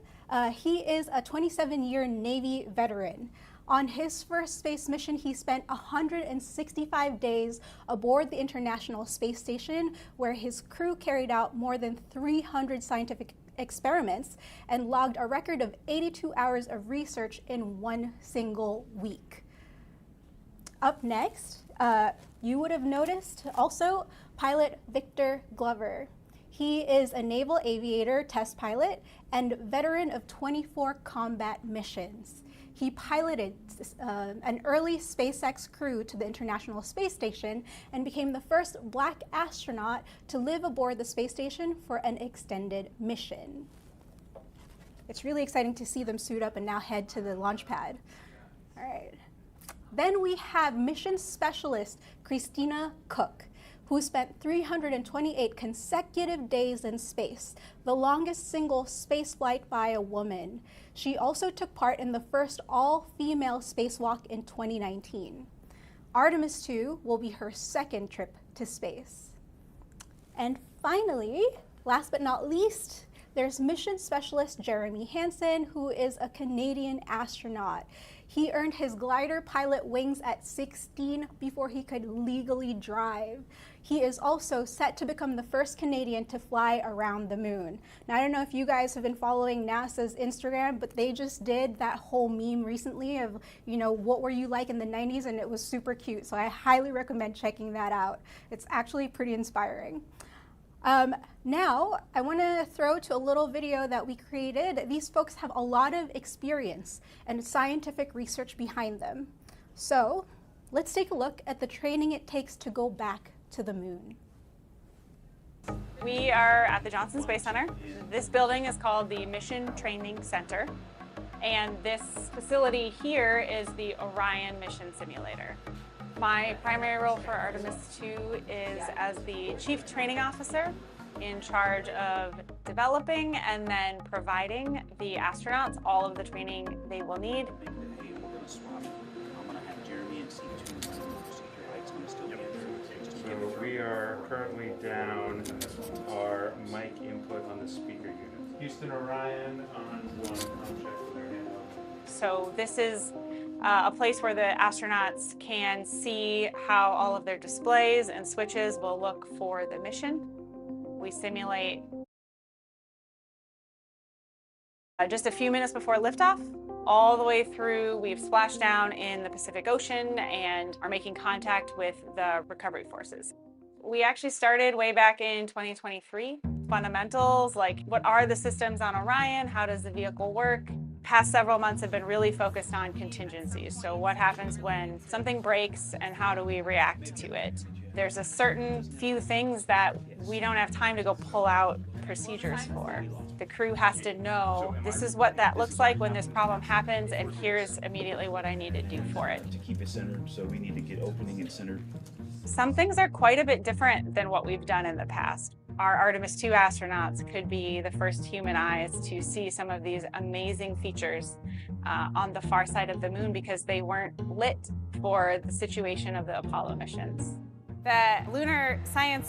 He is a 27-year Navy veteran. On his first space mission, he spent 165 days aboard the International Space Station, where his crew carried out more than 300 scientific experiments and logged a record of 82 hours of research in one single week. Up next, you would have noticed also pilot Victor Glover. He is a naval aviator, test pilot, and veteran of 24 combat missions. He piloted an early SpaceX crew to the International Space Station and became the first Black astronaut to live aboard the space station for an extended mission. It's really exciting to see them suit up and now head to the launch pad. All right. Then we have mission specialist Christina Koch, who spent 328 consecutive days in space, the longest single space flight by a woman. She also took part in the first all-female spacewalk in 2019. Artemis II will be her second trip to space. And finally, last but not least, there's mission specialist Jeremy Hansen, who is a Canadian astronaut. He earned his glider pilot wings at 16 before he could legally drive. He is also set to become the first Canadian to fly around the moon. Now, I don't know if you guys have been following NASA's Instagram, but they just did that whole meme recently of, you know, what were you like in the 90s, and it was super cute. So I highly recommend checking that out. It's actually pretty inspiring. Now, I want to throw to a little video that we created. These folks have a lot of experience and scientific research behind them. So let's take a look at the training it takes to go back to the moon. We are at the Johnson Space Center. This building is called the Mission Training Center. And this facility here is the Orion Mission Simulator. My primary role for Artemis II is as the Chief Training Officer, in charge of developing and then providing the astronauts all of the training they will need. Hey, we're going to swap. I'm going to have Jeremy and C2. So we are currently down our mic input on the speaker unit. Houston Orion on 1. I'll check with their handle. So this is a place where the astronauts can see how all of their displays and switches will look for the mission. We simulate just a few minutes before liftoff, all the way through. We've splashed down in the Pacific Ocean and are making contact with the recovery forces. We actually started way back in 2023. Fundamentals, like what are the systems on Orion? How does the vehicle work? Past several months have been really focused on contingencies. So what happens when something breaks and how do we react to it? There's a certain few things that we don't have time to go pull out procedures for. The crew has to know this is what that looks like when this problem happens, and here's immediately what I need to do for it. To keep it centered, so we need to get opening and centered. Some things are quite a bit different than what we've done in the past. Our Artemis II astronauts could be the first human eyes to see some of these amazing features on the far side of the moon because they weren't lit for the situation of the Apollo missions. The Lunar Science